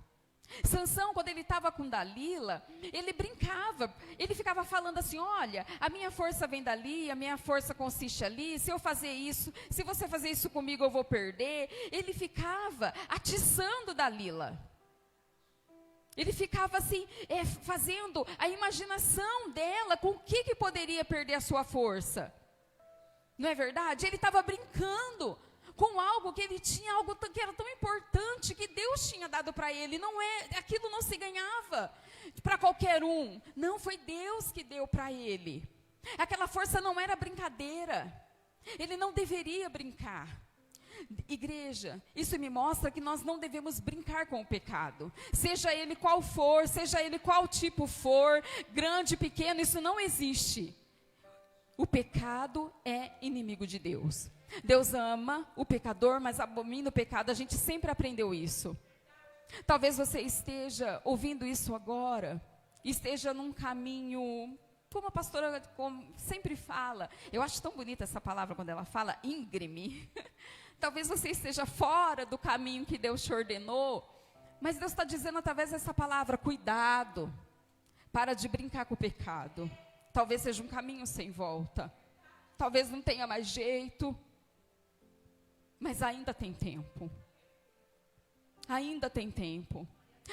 C: Sansão, quando ele estava com Dalila, ele brincava, ele ficava falando assim: olha, a minha força vem dali, a minha força consiste ali, se eu fazer isso, se você fazer isso comigo eu vou perder. Ele ficava atiçando Dalila. Ele ficava assim, fazendo a imaginação dela com o que poderia perder a sua força. Não é verdade? Ele estava brincando com algo que ele tinha, algo que era tão importante, que Deus tinha dado para ele. Aquilo não se ganhava para qualquer um. Não, foi Deus que deu para ele. Aquela força não era brincadeira. Ele não deveria brincar. Igreja, isso me mostra que nós não devemos brincar com o pecado. Seja ele qual for, seja ele qual tipo for, grande, pequeno, isso não existe. O pecado é inimigo de Deus. Deus ama o pecador, mas abomina o pecado. A gente sempre aprendeu isso. Talvez você esteja ouvindo isso agora, esteja num caminho, como a pastora sempre fala, eu acho tão bonita essa palavra quando ela fala, íngreme. Talvez você esteja fora do caminho que Deus te ordenou, mas Deus está dizendo através dessa palavra: cuidado, para de brincar com o pecado. Talvez seja um caminho sem volta, talvez não tenha mais jeito, mas ainda tem tempo. Ainda tem tempo.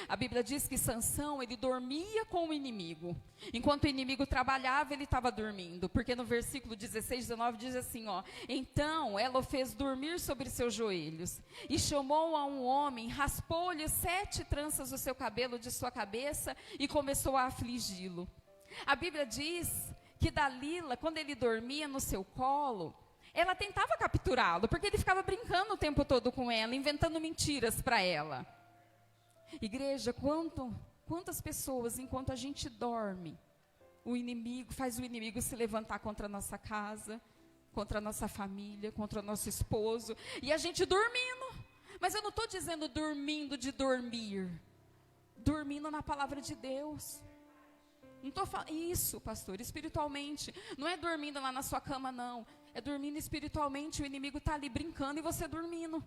C: A Bíblia diz que Sansão, ele dormia com o inimigo. Enquanto o inimigo trabalhava, ele estava dormindo. Porque no versículo 16, 19 diz assim, ó: então ela o fez dormir sobre seus joelhos, e chamou a um homem, raspou-lhe 7 tranças do seu cabelo de sua cabeça, e começou a afligi-lo. A Bíblia diz que Dalila, quando ele dormia no seu colo, ela tentava capturá-lo, porque ele ficava brincando o tempo todo com ela, inventando mentiras para ela. Igreja, quantas pessoas, enquanto a gente dorme, faz o inimigo se levantar contra a nossa casa, contra a nossa família, contra o nosso esposo, e a gente dormindo. Mas eu não estou dizendo dormindo de dormir, dormindo na palavra de Deus. Não estou falando isso, pastor, espiritualmente. Não é dormindo lá na sua cama, não. É dormindo espiritualmente, o inimigo está ali brincando e você dormindo.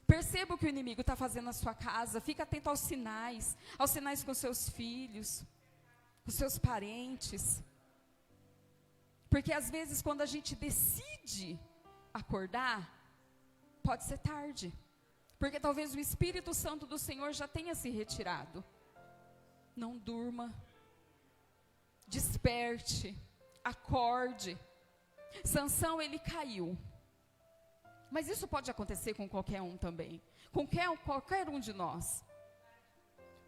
C: Perceba o que o inimigo está fazendo na sua casa. Fica atento aos sinais com seus filhos, com seus parentes. Porque às vezes quando a gente decide acordar, pode ser tarde. Porque talvez o Espírito Santo do Senhor já tenha se retirado. Não durma, desperte, acorde. Sansão, ele caiu. Mas isso pode acontecer com qualquer um também, com qualquer um de nós.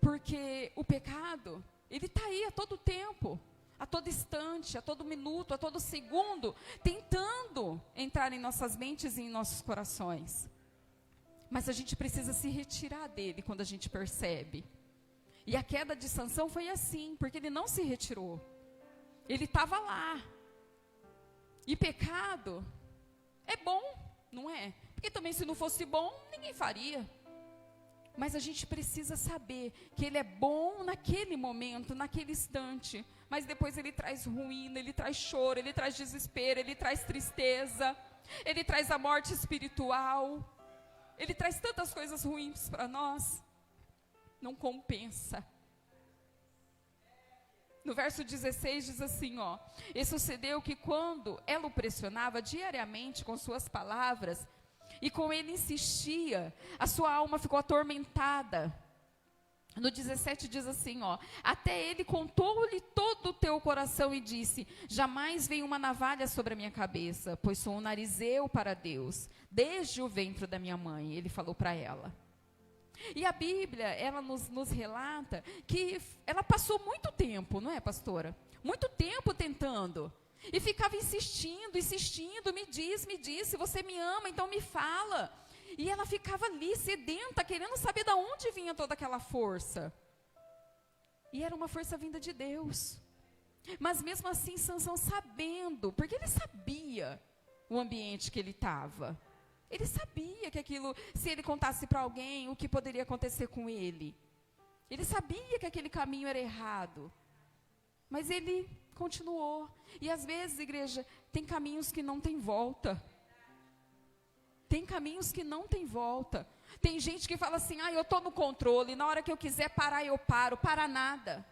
C: Porque o pecado, ele está aí a todo tempo, a todo instante, a todo minuto, a todo segundo, tentando entrar em nossas mentes e em nossos corações. Mas a gente precisa se retirar dele quando a gente percebe. E a queda de Sansão foi assim, porque ele não se retirou. Ele estava lá. E pecado é bom, não é? Porque também se não fosse bom, ninguém faria. Mas a gente precisa saber que ele é bom naquele momento, naquele instante. Mas depois ele traz ruína, ele traz choro, ele traz desespero, ele traz tristeza. Ele traz a morte espiritual. Ele traz tantas coisas ruins para nós. Não compensa. No verso 16 diz assim, ó: e sucedeu que quando ela o pressionava diariamente com suas palavras, e com ele insistia, a sua alma ficou atormentada. No 17 diz assim, ó: até ele contou-lhe todo o teu coração e disse: jamais veio uma navalha sobre a minha cabeça, pois sou um narizeu para Deus, desde o ventre da minha mãe. Ele falou para ela. E a Bíblia, ela nos relata que ela passou muito tempo, não é, pastora? Muito tempo tentando. E ficava insistindo, insistindo, me diz, se você me ama, então me fala. E ela ficava ali, sedenta, querendo saber de onde vinha toda aquela força. E era uma força vinda de Deus. Mas mesmo assim, Sansão sabendo, porque ele sabia o ambiente que ele estava. Ele sabia que aquilo, se ele contasse para alguém, o que poderia acontecer com ele. Ele sabia que aquele caminho era errado. Mas ele continuou. E às vezes, igreja, tem caminhos que não tem volta. Tem caminhos que não tem volta. Tem gente que fala assim, eu estou no controle, na hora que eu quiser parar, eu paro. Para nada.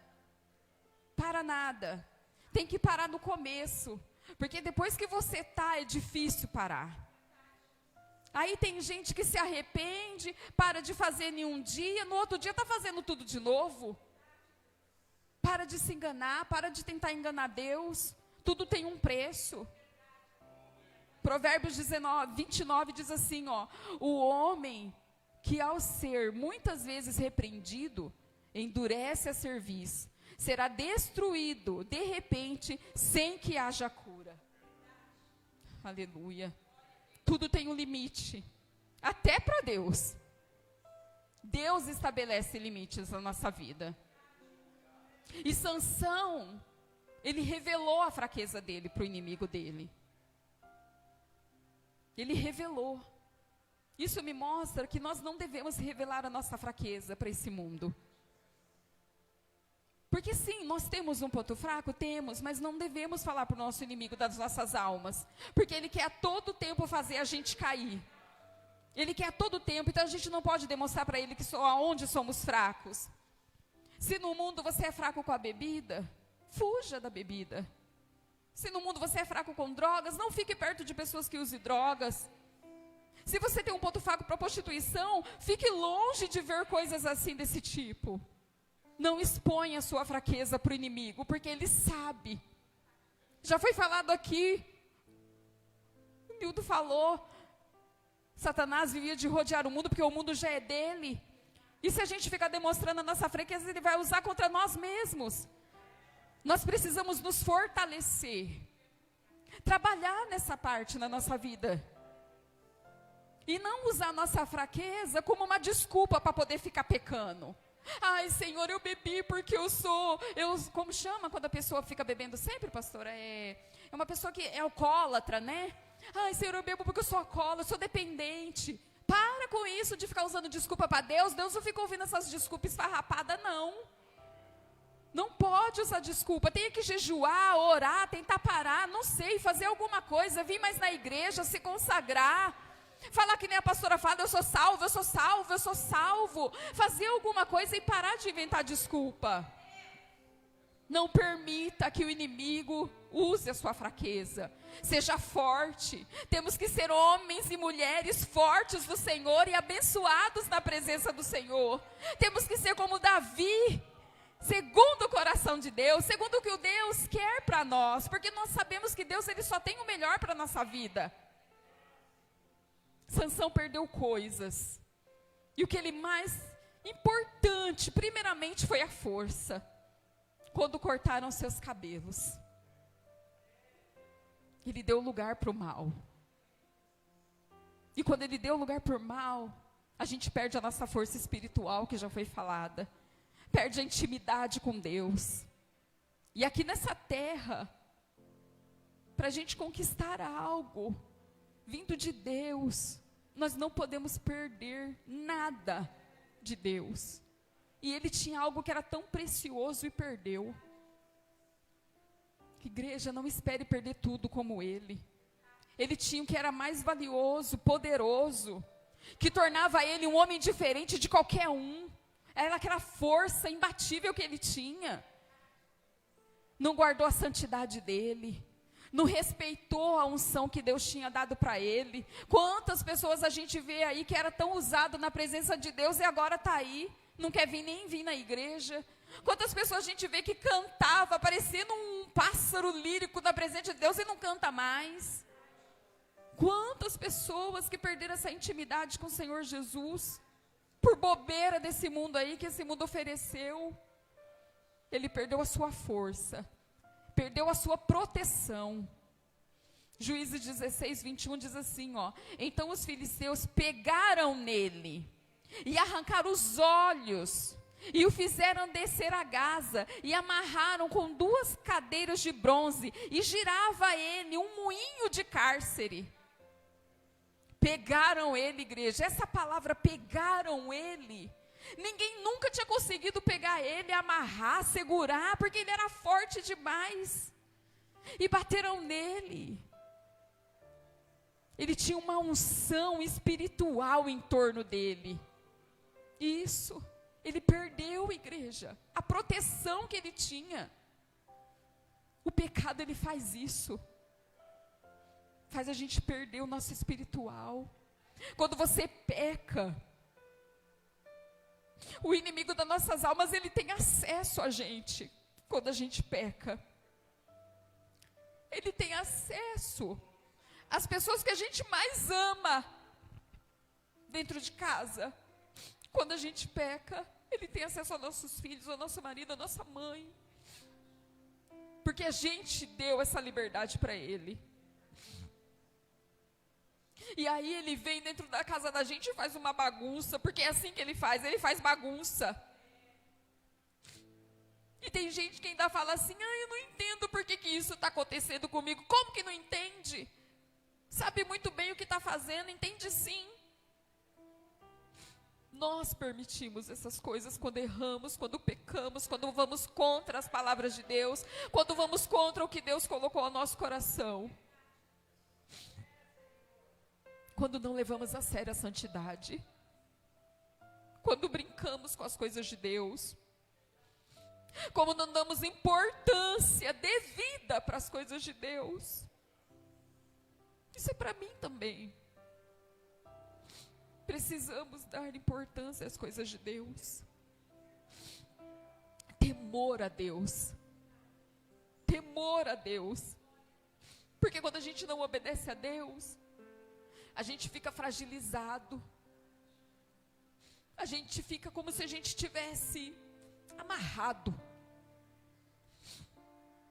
C: Para nada. Tem que parar no começo. Porque depois que você está, é difícil parar. Aí tem gente que se arrepende, para de fazer em um dia, no outro dia está fazendo tudo de novo. Para de se enganar, para de tentar enganar Deus. Tudo tem um preço. Provérbios 29 diz assim, o homem que ao ser muitas vezes repreendido, endurece a cerviz, será destruído de repente, sem que haja cura. Aleluia. Tudo tem um limite, até para Deus. Deus estabelece limites na nossa vida. E Sansão, ele revelou a fraqueza dele para o inimigo dele. Ele revelou. Isso me mostra que nós não devemos revelar a nossa fraqueza para esse mundo. Porque sim, nós temos um ponto fraco, temos, mas não devemos falar para o nosso inimigo das nossas almas. Porque ele quer a todo tempo fazer a gente cair. Ele quer a todo tempo, então a gente não pode demonstrar para ele que aonde somos fracos. Se no mundo você é fraco com a bebida, fuja da bebida. Se no mundo você é fraco com drogas, não fique perto de pessoas que usem drogas. Se você tem um ponto fraco para prostituição, fique longe de ver coisas assim desse tipo. Não exponha a sua fraqueza para o inimigo, porque ele sabe. Já foi falado aqui, o Nildo falou, Satanás vivia de rodear o mundo, porque o mundo já é dele. E se a gente ficar demonstrando a nossa fraqueza, ele vai usar contra nós mesmos. Nós precisamos nos fortalecer, trabalhar nessa parte na nossa vida. E não usar a nossa fraqueza como uma desculpa para poder ficar pecando. Ai, Senhor, eu bebi porque como chama quando a pessoa fica bebendo sempre, pastora? É uma pessoa que é alcoólatra, né? Ai, Senhor, eu bebo porque eu sou alcoólatra, eu sou dependente. Para com isso de ficar usando desculpa para Deus. Deus não fica ouvindo essas desculpas esfarrapadas, não. Não pode usar desculpa. Tem que jejuar, orar, tentar parar, não sei, fazer alguma coisa, vir mais na igreja, se consagrar. Falar que nem a pastora fala, eu sou salvo, eu sou salvo, eu sou salvo. Fazer alguma coisa e parar de inventar desculpa. Não permita que o inimigo use a sua fraqueza. Seja forte. Temos que ser homens e mulheres fortes do Senhor e abençoados na presença do Senhor. Temos que ser como Davi, segundo o coração de Deus, segundo o que o Deus quer para nós. Porque nós sabemos que Deus ele só tem o melhor para a nossa vida. Sansão perdeu coisas. E o que ele mais importante, primeiramente, foi a força. Quando cortaram seus cabelos. Ele deu lugar para o mal. E quando ele deu lugar para o mal, a gente perde a nossa força espiritual, que já foi falada. Perde a intimidade com Deus. E aqui nessa terra, para a gente conquistar algo vindo de Deus, nós não podemos perder nada de Deus. E ele tinha algo que era tão precioso e perdeu. Igreja, não espere perder tudo como ele. Ele tinha o que era mais valioso, poderoso, que tornava ele um homem diferente de qualquer um. Era aquela força imbatível que ele tinha. Não guardou a santidade dele. Não respeitou a unção que Deus tinha dado para ele. Quantas pessoas a gente vê aí que era tão usado na presença de Deus e agora está aí, não quer nem vir na igreja. Quantas pessoas a gente vê que cantava, parecendo um pássaro lírico na presença de Deus e não canta mais. Quantas pessoas que perderam essa intimidade com o Senhor Jesus, por bobeira desse mundo aí, que esse mundo ofereceu. Ele perdeu a sua força. perdeu a sua proteção. Juízes 16, 21 diz assim, ó: então os filisteus pegaram nele e arrancaram os olhos, e o fizeram descer a Gaza, e amarraram com 2 cadeiras de bronze, e girava ele um moinho de cárcere. Pegaram ele, igreja. Essa palavra, pegaram ele. Ninguém nunca tinha conseguido pegar ele, amarrar, segurar, porque ele era forte demais. E bateram nele. Ele tinha uma unção espiritual em torno dele. Isso. Ele perdeu, igreja, a proteção que ele tinha. O pecado, ele faz isso. Faz a gente perder o nosso espiritual. Quando você peca, o inimigo das nossas almas, ele tem acesso a gente. Quando a gente peca, ele tem acesso às pessoas que a gente mais ama dentro de casa. Quando a gente peca, ele tem acesso aos nossos filhos, ao nosso marido, à nossa mãe. Porque a gente deu essa liberdade para ele. E aí ele vem dentro da casa da gente e faz uma bagunça, porque é assim que ele faz bagunça. E tem gente que ainda fala assim: eu não entendo por que isso está acontecendo comigo. Como que não entende? Sabe muito bem o que está fazendo, entende sim. Nós permitimos essas coisas quando erramos, quando pecamos, quando vamos contra as palavras de Deus, quando vamos contra o que Deus colocou ao nosso coração. Quando não levamos a sério a santidade. Quando brincamos com as coisas de Deus. Como não damos importância devida para as coisas de Deus. Isso é para mim também. Precisamos dar importância às coisas de Deus. Temor a Deus. Temor a Deus. Porque quando a gente não obedece a Deus, a gente fica fragilizado. A gente fica como se a gente tivesse amarrado.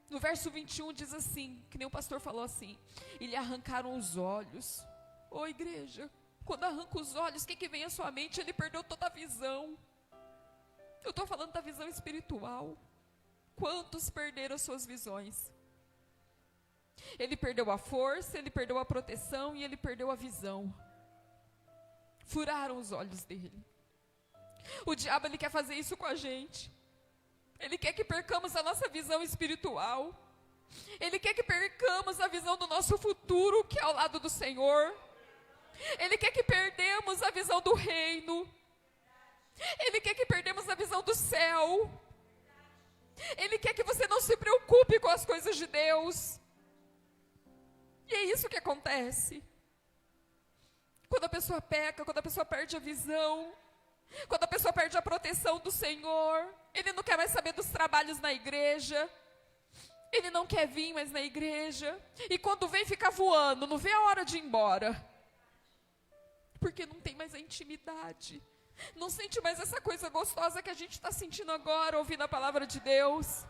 C: No verso 21 diz assim, que nem o pastor falou assim: e lhe arrancaram os olhos. Ô igreja, quando arranca os olhos, o que vem à sua mente? Ele perdeu toda a visão. Eu estou falando da visão espiritual. Quantos perderam as suas visões? Ele perdeu a força, ele perdeu a proteção e ele perdeu a visão. Furaram os olhos dele. O diabo, ele quer fazer isso com a gente. Ele quer que percamos a nossa visão espiritual. Ele quer que percamos a visão do nosso futuro, que é ao lado do Senhor. Ele quer que perdemos a visão do reino. Ele quer que perdemos a visão do céu. Ele quer que você não se preocupe com as coisas de Deus. E é isso que acontece. Quando a pessoa peca, quando a pessoa perde a visão, quando a pessoa perde a proteção do Senhor, ele não quer mais saber dos trabalhos na igreja, ele não quer vir mais na igreja, e quando vem fica voando, não vê a hora de ir embora, porque não tem mais a intimidade, não sente mais essa coisa gostosa que a gente está sentindo agora, ouvindo a palavra de Deus.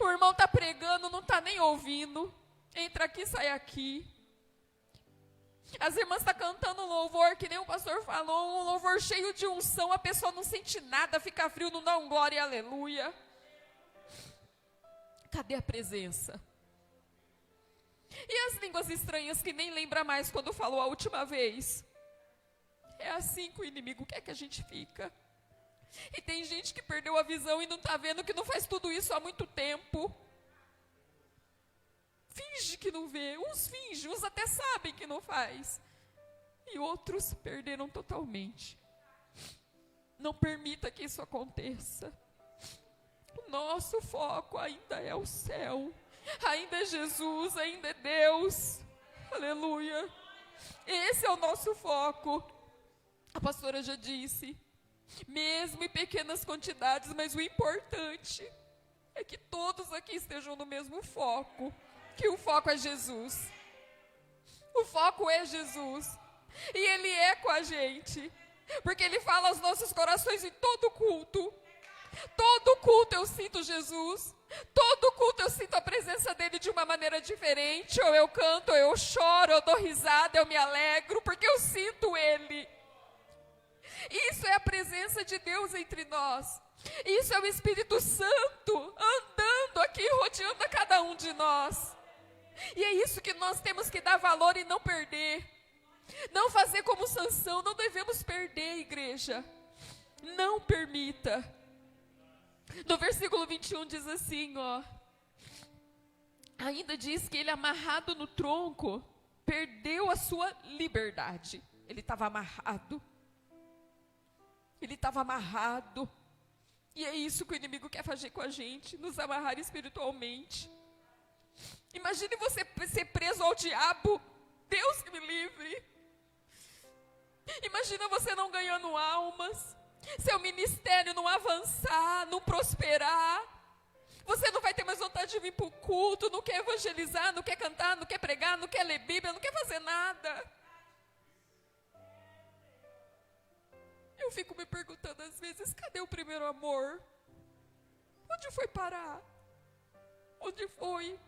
C: O irmão está pregando, não está nem ouvindo, entra aqui, sai aqui. As irmãs estão cantando um louvor, que nem o pastor falou, um louvor cheio de unção, a pessoa não sente nada, fica frio, não dá um glória e aleluia. Cadê a presença? E as línguas estranhas que nem lembra mais quando falou a última vez? É assim que o inimigo quer que a gente fica. E tem gente que perdeu a visão e não está vendo que não faz tudo isso há muito tempo. Finge que não vê, uns fingem, uns até sabem que não faz. E outros perderam totalmente. Não permita que isso aconteça. O nosso foco ainda é o céu. Ainda é Jesus, ainda é Deus. Aleluia. Esse é o nosso foco. A pastora já disse, mesmo em pequenas quantidades, mas o importante é que todos aqui estejam no mesmo foco. Que o foco é Jesus. O foco é Jesus. E Ele é com a gente. Porque Ele fala aos nossos corações em todo culto. Todo culto eu sinto Jesus. Todo culto eu sinto a presença dele de uma maneira diferente. Ou eu canto, ou eu choro, eu dou risada, eu me alegro, porque eu sinto ele. Isso é a presença de Deus entre nós. Isso é o Espírito Santo andando aqui, rodeando a cada um de nós. E é isso que nós temos que dar valor e não perder. Não fazer como Sansão, não devemos perder, igreja. Não permita. No versículo 21 diz assim, ó. Ainda diz que ele, amarrado no tronco, perdeu a sua liberdade. Ele estava amarrado. Ele estava amarrado. E é isso que o inimigo quer fazer com a gente, nos amarrar espiritualmente. Imagine você ser preso ao diabo. Deus que me livre. Imagina você não ganhando almas, seu ministério não avançar, não prosperar. Você não vai ter mais vontade de vir para o culto, não quer evangelizar, não quer cantar, não quer pregar, não quer ler Bíblia, não quer fazer nada. Eu fico me perguntando às vezes, cadê o primeiro amor? Onde foi parar? Onde foi?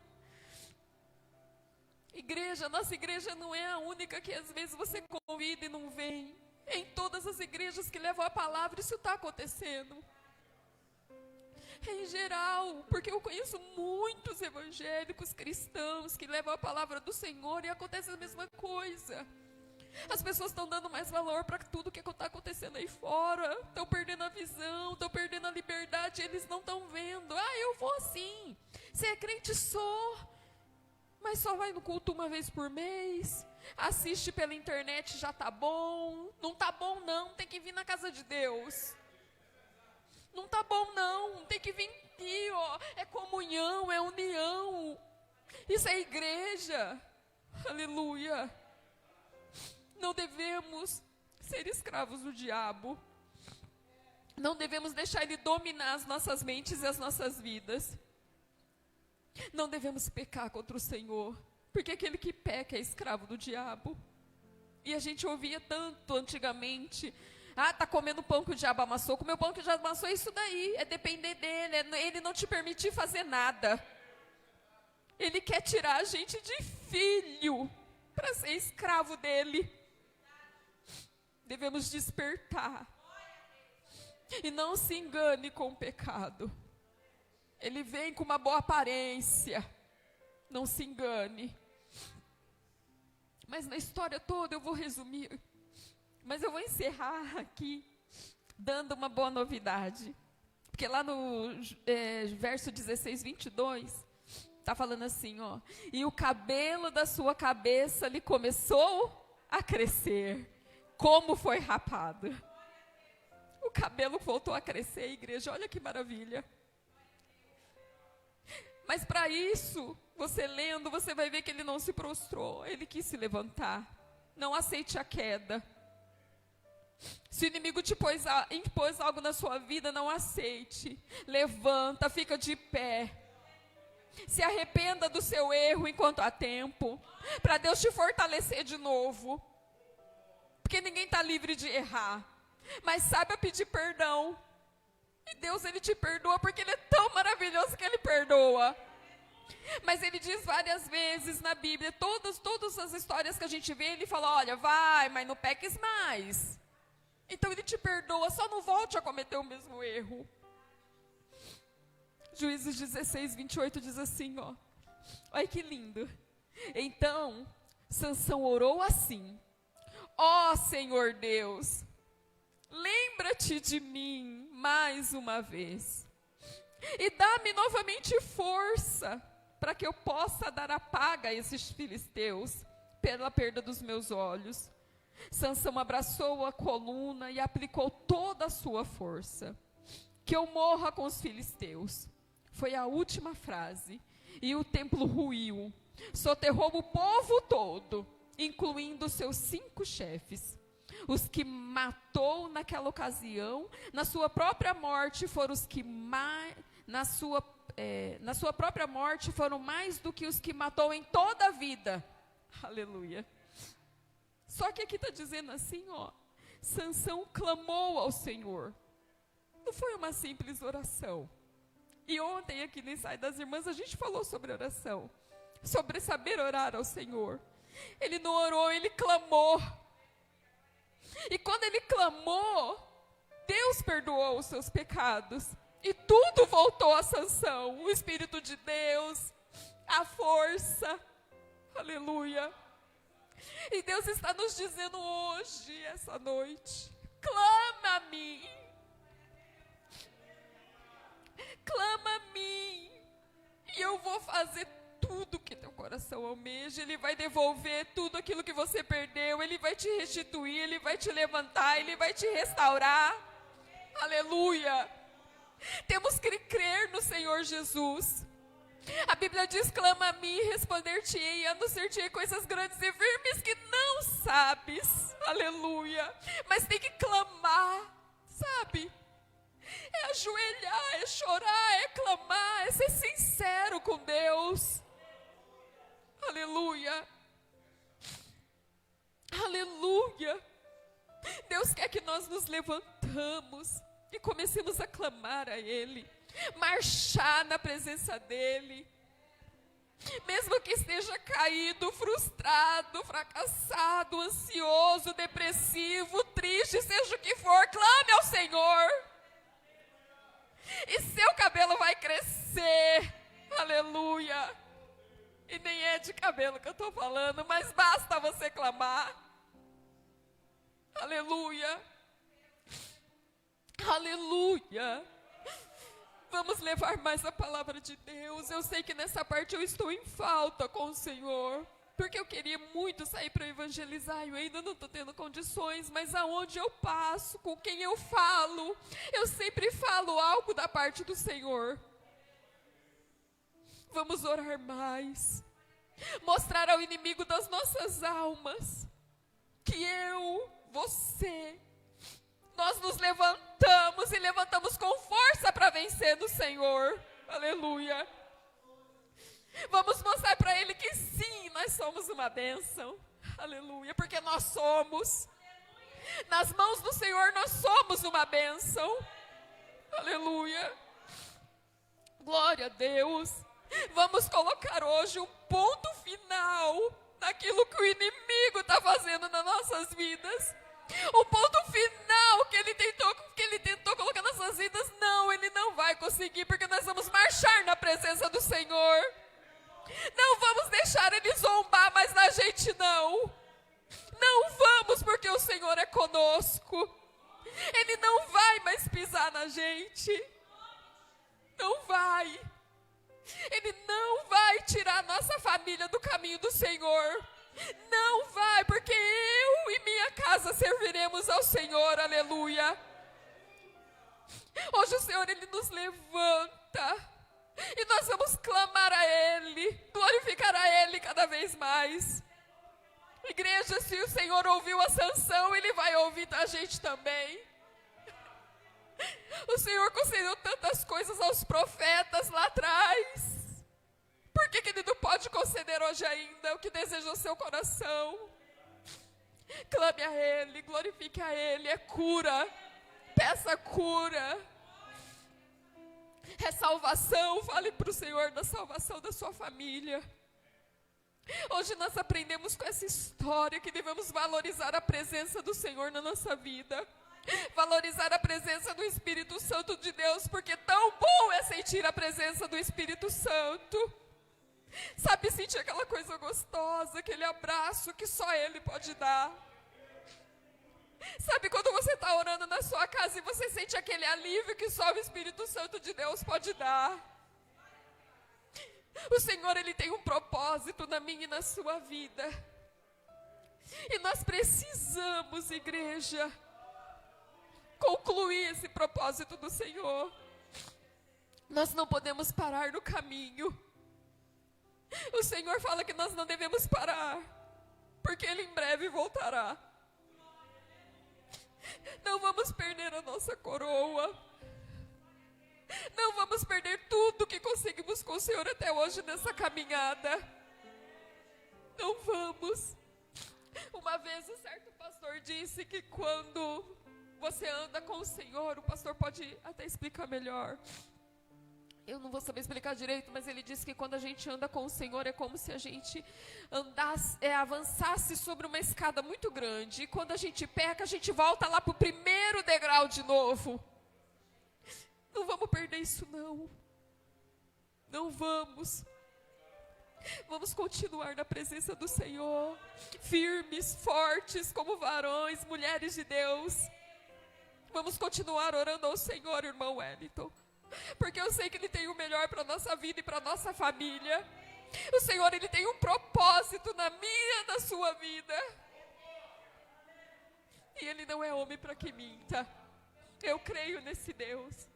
C: Igreja, nossa igreja não é a única que às vezes você convida e não vem. Em todas as igrejas que levam a palavra, isso está acontecendo. Em geral, porque eu conheço muitos evangélicos cristãos que levam a palavra do Senhor e acontece a mesma coisa. As pessoas estão dando mais valor para tudo que está acontecendo aí fora, estão perdendo a visão, estão perdendo a liberdade, eles não estão vendo. Ah, eu vou assim. Você é crente, sou. Mas só vai no culto uma vez por mês, assiste pela internet, já tá bom. Não tá bom não, tem que vir na casa de Deus. Não tá bom não, tem que vir aqui, ó. É comunhão, é união. Isso é igreja. Aleluia. Não devemos ser escravos do diabo. Não devemos deixar ele dominar as nossas mentes e as nossas vidas. Não devemos pecar contra o Senhor, porque aquele que peca é escravo do diabo. E a gente ouvia tanto antigamente, tá comendo pão que o diabo amassou. Comer o pão que o diabo amassou é isso daí, é depender dele, ele não te permitir fazer nada. Ele quer tirar a gente de filho, para ser escravo dele. Devemos despertar, e não se engane com o pecado. Ele vem com uma boa aparência. Não se engane. Mas na história toda eu vou resumir. Mas eu vou encerrar aqui dando uma boa novidade. Porque lá no verso 16, 22, está falando assim, ó. E o cabelo da sua cabeça lhe começou a crescer, como foi rapado. O cabelo voltou a crescer, igreja. Olha que maravilha. Mas para isso, você lendo, você vai ver que ele não se prostrou. Ele quis se levantar. Não aceite a queda. Se o inimigo te impôs algo na sua vida, não aceite. Levanta, fica de pé. Se arrependa do seu erro enquanto há tempo, para Deus te fortalecer de novo. Porque ninguém está livre de errar. Mas saiba pedir perdão. E Deus, ele te perdoa porque ele é tão maravilhoso que ele perdoa. Mas ele diz várias vezes na Bíblia, todas as histórias que a gente vê, ele fala, olha, vai, mas não peques mais. Então ele te perdoa, só não volte a cometer o mesmo erro. Juízes 16, 28 diz assim, ó. Olha que lindo. Então, Sansão orou assim. Ó Senhor Deus, lembra-te de mim mais uma vez. E dá-me novamente força, para que eu possa dar a paga a esses filisteus, pela perda dos meus olhos. Sansão abraçou a coluna e aplicou toda a sua força. Que eu morra com os filisteus. Foi a última frase. E o templo ruiu. Soterrou o povo todo, incluindo seus 5 chefes. Os que matou naquela ocasião, na sua própria morte, foram os que na sua própria morte foram mais do que os que matou em toda a vida. Aleluia. Só que aqui está dizendo assim, ó. Sansão clamou ao Senhor. Não foi uma simples oração. E ontem aqui no ensaio das irmãs a gente falou sobre oração, sobre saber orar ao Senhor. Ele não orou, ele clamou. E quando ele clamou, Deus perdoou os seus pecados. E tudo voltou à sanção. O Espírito de Deus, a força. Aleluia. E Deus está nos dizendo hoje, essa noite, clama a mim. Clama a mim. E eu vou fazer tudo que teu coração almeja. Ele vai devolver tudo aquilo que você perdeu. Ele vai te restituir, ele vai te levantar, ele vai te restaurar. Aleluia. Temos que crer no Senhor Jesus. A Bíblia diz, clama a mim e responder-te-ei, e anunciar-te-ei coisas grandes e firmes que não sabes. Aleluia. Mas tem que clamar, sabe? É ajoelhar, é chorar, é clamar, é ser sincero com Deus. Aleluia. Aleluia. Deus quer que nós nos levantamos e comecemos a clamar a Ele, marchar na presença dEle. Mesmo que esteja caído, frustrado, fracassado, ansioso, depressivo, triste, seja o que for, clame ao Senhor. E seu cabelo vai crescer. Aleluia. E nem é de cabelo que eu estou falando, mas basta você clamar. Aleluia. Aleluia. Vamos levar mais a palavra de Deus. Eu sei que nessa parte eu estou em falta com o Senhor, porque eu queria muito sair para evangelizar, eu ainda não estou tendo condições, mas aonde eu passo, com quem eu falo, eu sempre falo algo da parte do Senhor. Vamos orar mais, mostrar ao inimigo das nossas almas, que eu, você, nós nos levantamos e levantamos com força para vencer no Senhor. Aleluia. Vamos mostrar para Ele que sim, nós somos uma bênção. Aleluia, porque nós somos. Nas mãos do Senhor nós somos uma bênção. Aleluia. Glória a Deus. Vamos colocar hoje um ponto final naquilo que o inimigo está fazendo nas nossas vidas. O ponto final que ele tentou colocar nas nossas vidas, não, ele não vai conseguir, porque nós vamos marchar na presença do Senhor. Não vamos deixar ele zombar mais da gente, não. Não vamos, porque o Senhor é conosco. Ele não vai mais pisar na gente. Não vai. Ele não vai tirar a nossa família do caminho do Senhor. Não vai, porque eu e minha casa serviremos ao Senhor. Aleluia. Hoje o Senhor, Ele nos levanta. E nós vamos clamar a Ele, glorificar a Ele cada vez mais. Igreja, se o Senhor ouviu a Sansão, Ele vai ouvir a gente também. O Senhor concedeu tantas coisas aos profetas lá atrás. Por que Ele não pode conceder hoje ainda o que deseja o seu coração? Clame a Ele, glorifique a Ele, é cura. Peça cura. É salvação, fale para o Senhor da salvação da sua família. Hoje nós aprendemos com essa história que devemos valorizar a presença do Senhor na nossa vida. Valorizar a presença do Espírito Santo de Deus, porque tão bom é sentir a presença do Espírito Santo. Sabe, sentir aquela coisa gostosa, aquele abraço que só Ele pode dar. Sabe quando você está orando na sua casa e você sente aquele alívio que só o Espírito Santo de Deus pode dar? O Senhor, Ele tem um propósito na minha e na sua vida. E nós precisamos, igreja, concluir esse propósito do Senhor. Nós não podemos parar no caminho. O Senhor fala que nós não devemos parar, porque Ele em breve voltará. Não vamos perder a nossa coroa. Não vamos perder tudo que conseguimos com o Senhor até hoje nessa caminhada. Não vamos. Uma vez um certo pastor disse que quando você anda com o Senhor, o pastor pode até explicar melhor.
H: Eu não vou saber explicar direito, mas ele disse que quando a gente anda com o Senhor é como se a gente avançasse sobre uma escada muito grande. E quando a gente peca, a gente volta lá para o primeiro degrau de novo. Não vamos perder isso, não. Não vamos. Vamos continuar na presença do Senhor, firmes, fortes, como varões, mulheres de Deus. Vamos continuar orando ao Senhor, irmão Wellington, porque eu sei que Ele tem o melhor para a nossa vida e para a nossa família. O Senhor, Ele tem um propósito na minha e na sua vida. E Ele não é homem para que minta. Eu creio nesse Deus.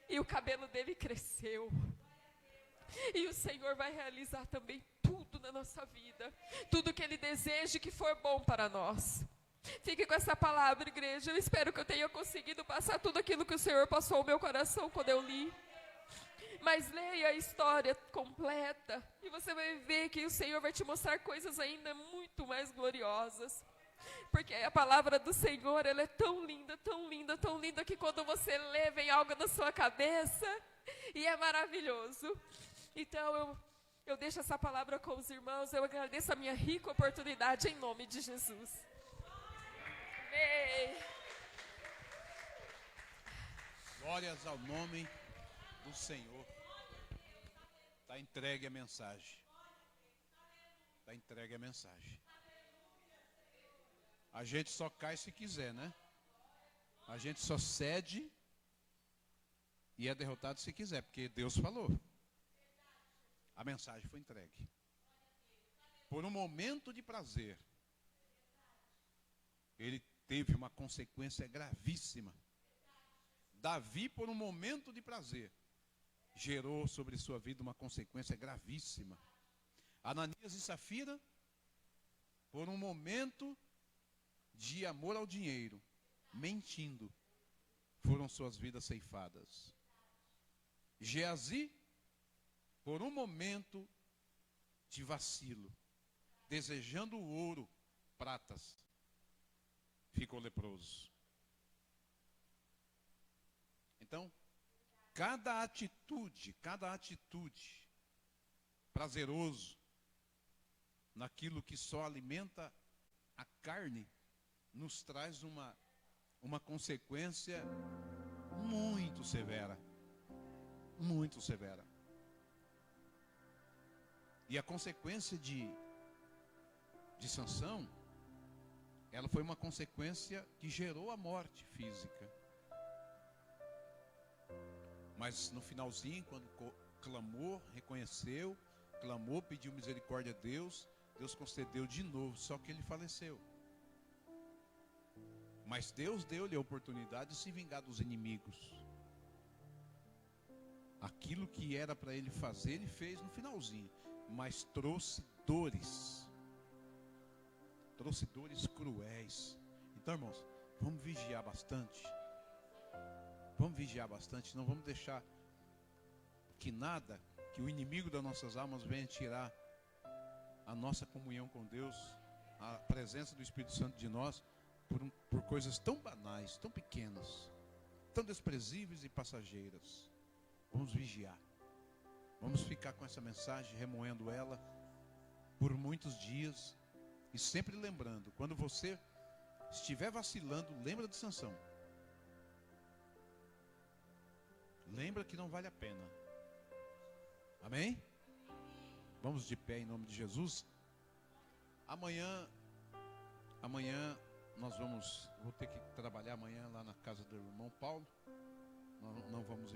H: E o cabelo dele cresceu. E o Senhor vai realizar também tudo na nossa vida. Tudo que Ele deseja que for bom para nós. Fique com essa palavra, igreja. Eu espero que eu tenha conseguido passar tudo aquilo que o Senhor passou ao meu coração quando eu li. Mas leia a história completa. E você vai ver que o Senhor vai te mostrar coisas ainda muito mais gloriosas. Porque a palavra do Senhor, ela é tão linda, tão linda, tão linda, que quando você lê, vem algo na sua cabeça. E é maravilhoso. Então, eu deixo essa palavra com os irmãos. Eu agradeço a minha rica oportunidade em nome de Jesus. Amém.
A: Glórias ao nome do Senhor. Está entregue a mensagem. Está entregue a mensagem. A gente só cai se quiser, né? A gente só cede e é derrotado se quiser, porque Deus falou. A mensagem foi entregue. Por um momento de prazer, ele teve uma consequência gravíssima. Davi, por um momento de prazer, gerou sobre sua vida uma consequência gravíssima. Ananias e Safira, por um momento de amor ao dinheiro, mentindo, foram suas vidas ceifadas. Geazi, por um momento de vacilo, desejando o ouro, pratas, ficou leproso. Então, cada atitude prazeroso naquilo que só alimenta a carne, nos traz uma consequência muito severa. Muito severa. E a consequência de Sansão, ela foi uma consequência que gerou a morte física. Mas no finalzinho, quando clamou, reconheceu, clamou, pediu misericórdia a Deus, Deus concedeu de novo, só que ele faleceu. Mas Deus deu-lhe a oportunidade de se vingar dos inimigos. Aquilo que era para ele fazer, ele fez no finalzinho. Mas trouxe dores cruéis. Então, irmãos, vamos vigiar bastante. Vamos vigiar bastante. Não vamos deixar que nada, que o inimigo das nossas almas venha tirar a nossa comunhão com Deus, a presença do Espírito Santo de nós, por coisas tão banais, tão pequenas, tão desprezíveis e passageiras. Vamos vigiar. Vamos ficar com essa mensagem, remoendo ela por muitos dias. E sempre lembrando, quando você estiver vacilando, lembra de Sansão. Lembra que não vale a pena. Amém? Vamos de pé em nome de Jesus. Amanhã vou ter que trabalhar amanhã lá na casa do irmão Paulo. Nós não vamos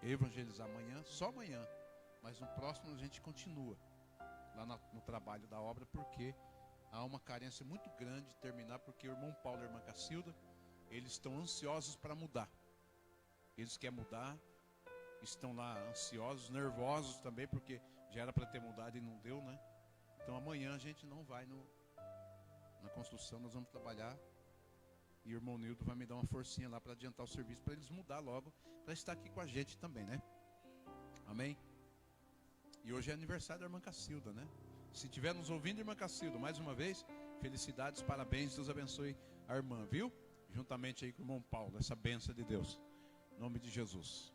A: evangelizar amanhã, só amanhã. Mas no próximo a gente continua lá no trabalho da obra, porque há uma carência muito grande de terminar, porque o irmão Paulo e a irmã Cacilda, eles estão ansiosos para mudar. Eles querem mudar, estão lá ansiosos, nervosos também, porque já era para ter mudado e não deu, né? Então amanhã a gente não vai na construção, nós vamos trabalhar. E o irmão Nildo vai me dar uma forcinha lá para adiantar o serviço, para eles mudar logo, para estar aqui com a gente também, né? Amém? E hoje é aniversário da irmã Cacilda, né? Se estiver nos ouvindo, irmã Cacilda, mais uma vez, felicidades, parabéns, Deus abençoe a irmã, viu? Juntamente aí com o irmão Paulo, essa bênção de Deus. Em nome de Jesus.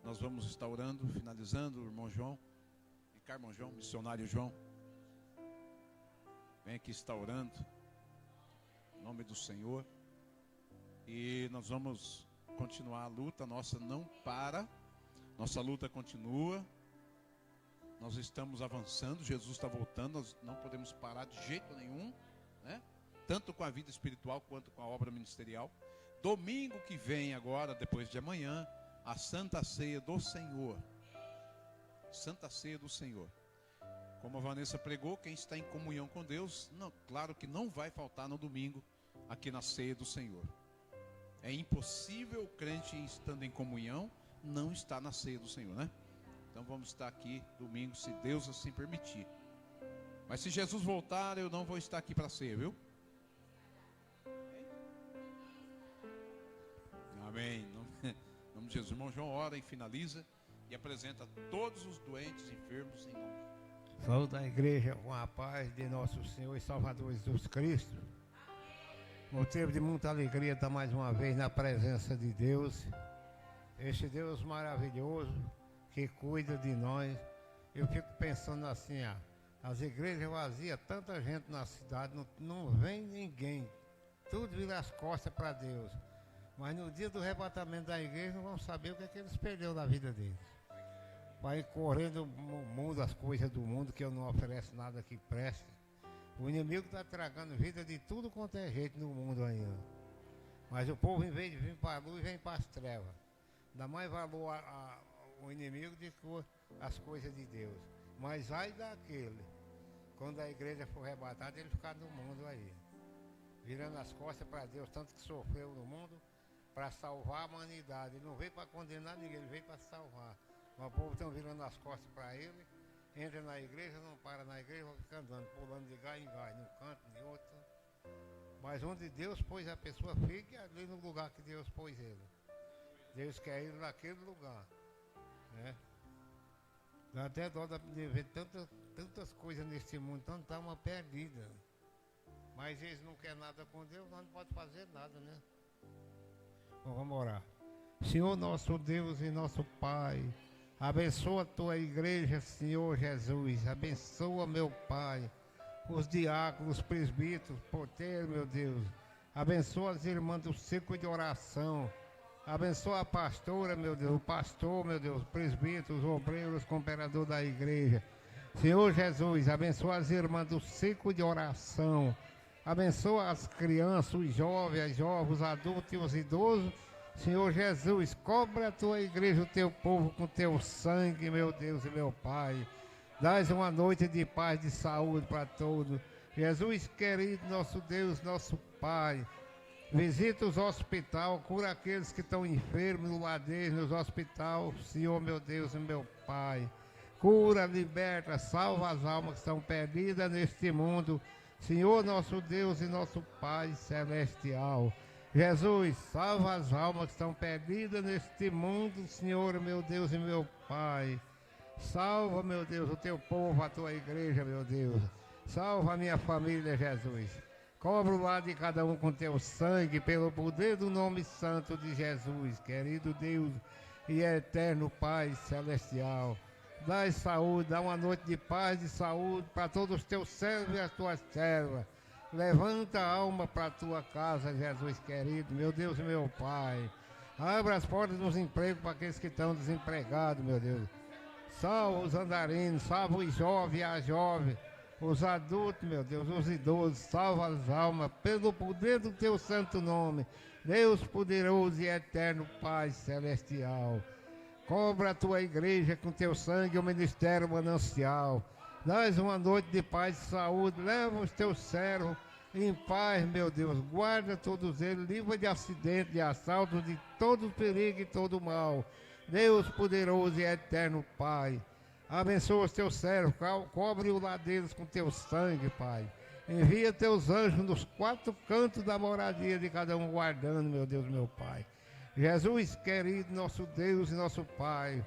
A: nós vamos estar orando, finalizando, o irmão João, Ricardo irmão João, missionário João, vem aqui estar orando, em nome do Senhor, e nós vamos continuar a luta, nossa não para, nossa luta continua, nós estamos avançando, Jesus está voltando, nós não podemos parar de jeito nenhum, né? Tanto com a vida espiritual quanto com a obra ministerial. Domingo que vem agora, depois de amanhã, a Santa Ceia do Senhor. Santa Ceia do Senhor. Como a Vanessa pregou, quem está em comunhão com Deus, não, claro que não vai faltar no domingo aqui na Ceia do Senhor. É impossível o crente estando em comunhão não estar na Ceia do Senhor, né? Então vamos estar aqui domingo, se Deus assim permitir. Mas se Jesus voltar, eu não vou estar aqui para a ceia, viu? Amém. Em nome de Jesus. Irmão João ora e finaliza e apresenta todos os doentes, enfermos em nome.
I: Saúde da igreja com a paz de nosso Senhor e Salvador Jesus Cristo. Motivo de muita alegria estar mais uma vez na presença de Deus. Este Deus maravilhoso que cuida de nós. Eu fico pensando assim, as igrejas vazias, tanta gente na cidade, não vem ninguém. Tudo vira as costas para Deus. Mas no dia do arrebatamento da igreja, não vamos saber o que é que eles perderam da vida deles. Vai correndo o mundo, as coisas do mundo, que eu não ofereço nada que preste. O inimigo está tragando vida de tudo quanto é jeito no mundo ainda. Mas o povo, em vez de vir para a luz, vem para as trevas. Dá mais valor ao inimigo do que as coisas de Deus. Mas ai daquele, quando a igreja for arrebatada, ele ficar no mundo aí. Virando as costas para Deus, tanto que sofreu no mundo, para salvar a humanidade. Ele não veio para condenar ninguém, ele veio para salvar. Mas o povo está virando as costas para ele, entra na igreja, não para na igreja, vai ficar andando, pulando de galho em galho, num canto, em outro. Mas onde Deus pôs a pessoa, fique ali no lugar que Deus pôs ele. Deus quer ele naquele lugar, né? Dá até dó de ver tantas coisas neste mundo, tanta alma perdida. Mas eles não querem nada com Deus, nós não podemos fazer nada, né? Bom, vamos orar. Senhor nosso Deus e nosso Pai, abençoa a tua igreja, Senhor Jesus. Abençoa, meu Pai, os diáconos, os presbíteros, porteiros, meu Deus. Abençoa as irmãs do círculo de oração. Abençoa a pastora, meu Deus, o pastor, meu Deus, os presbíteros, os obreiros, os cooperadores da igreja. Senhor Jesus, abençoa as irmãs do círculo de oração. Abençoa as crianças, os jovens, os adultos e os idosos. Senhor Jesus, cobra a tua igreja, o teu povo com teu sangue, meu Deus e meu Pai. Dás uma noite de paz, de saúde para todos. Jesus querido, nosso Deus, nosso Pai. Visita os hospitais, cura aqueles que estão enfermos no ladejo, nos hospitais, Senhor, meu Deus e meu Pai. Cura, liberta, salva as almas que estão perdidas neste mundo, Senhor, nosso Deus e nosso Pai celestial. Jesus, salva as almas que estão perdidas neste mundo, Senhor, meu Deus e meu Pai. Salva, meu Deus, o teu povo, a tua igreja, meu Deus. Salva a minha família, Jesus. Cobre o lado de cada um com teu sangue, pelo poder do nome santo de Jesus, querido Deus e eterno Pai celestial. Dá saúde, dá uma noite de paz e saúde para todos os teus servos e as tuas servas. Levanta a alma para a tua casa, Jesus querido, meu Deus e meu Pai. Abra as portas dos empregos para aqueles que estão desempregados, meu Deus. Salva os andarinos, salva os jovens e as jovens. Os adultos, meu Deus, os idosos, salva as almas, pelo poder do teu santo nome, Deus poderoso e eterno Pai celestial. Cobra a tua igreja com teu sangue, o ministério manancial. Dás uma noite de paz e saúde, leva os teus servos em paz, meu Deus. Guarda todos eles, livra de acidente, de assalto, de todo perigo e todo mal. Deus poderoso e eterno Pai. Abençoa os teus servos, cobre o lado deles com teu sangue, Pai. Envia teus anjos nos quatro cantos da moradia de cada um, guardando, meu Deus, meu Pai. Jesus querido, nosso Deus e nosso Pai.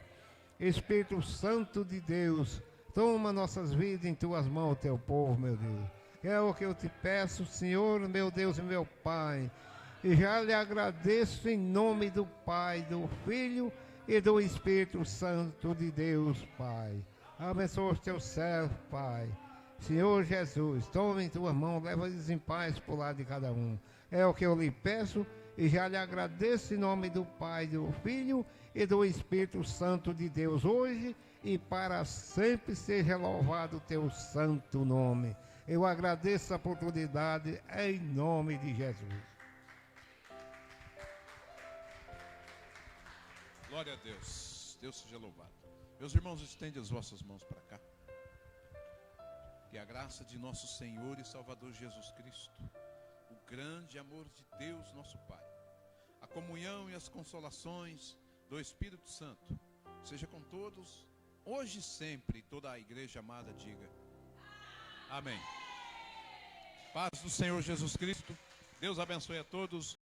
I: Espírito Santo de Deus, toma nossas vidas em tuas mãos, teu povo, meu Deus. É o que eu te peço, Senhor, meu Deus e meu Pai. E já lhe agradeço em nome do Pai, do Filho e do Espírito Santo de Deus, Pai. Abençoa os teus servos, Pai. Senhor Jesus, toma em tua mão, leva-lhes em paz por lado de cada um. É o que eu lhe peço e já lhe agradeço em nome do Pai, do Filho e do Espírito Santo de Deus, hoje e para sempre seja louvado o teu santo nome. Eu agradeço a oportunidade em nome de Jesus.
A: Glória a Deus. Deus seja louvado. Meus irmãos, estende as vossas mãos para cá. Que a graça de nosso Senhor e Salvador Jesus Cristo, o grande amor de Deus, nosso Pai, a comunhão e as consolações do Espírito Santo, seja com todos, hoje e sempre. Toda a igreja amada diga amém. Paz do Senhor Jesus Cristo. Deus abençoe a todos.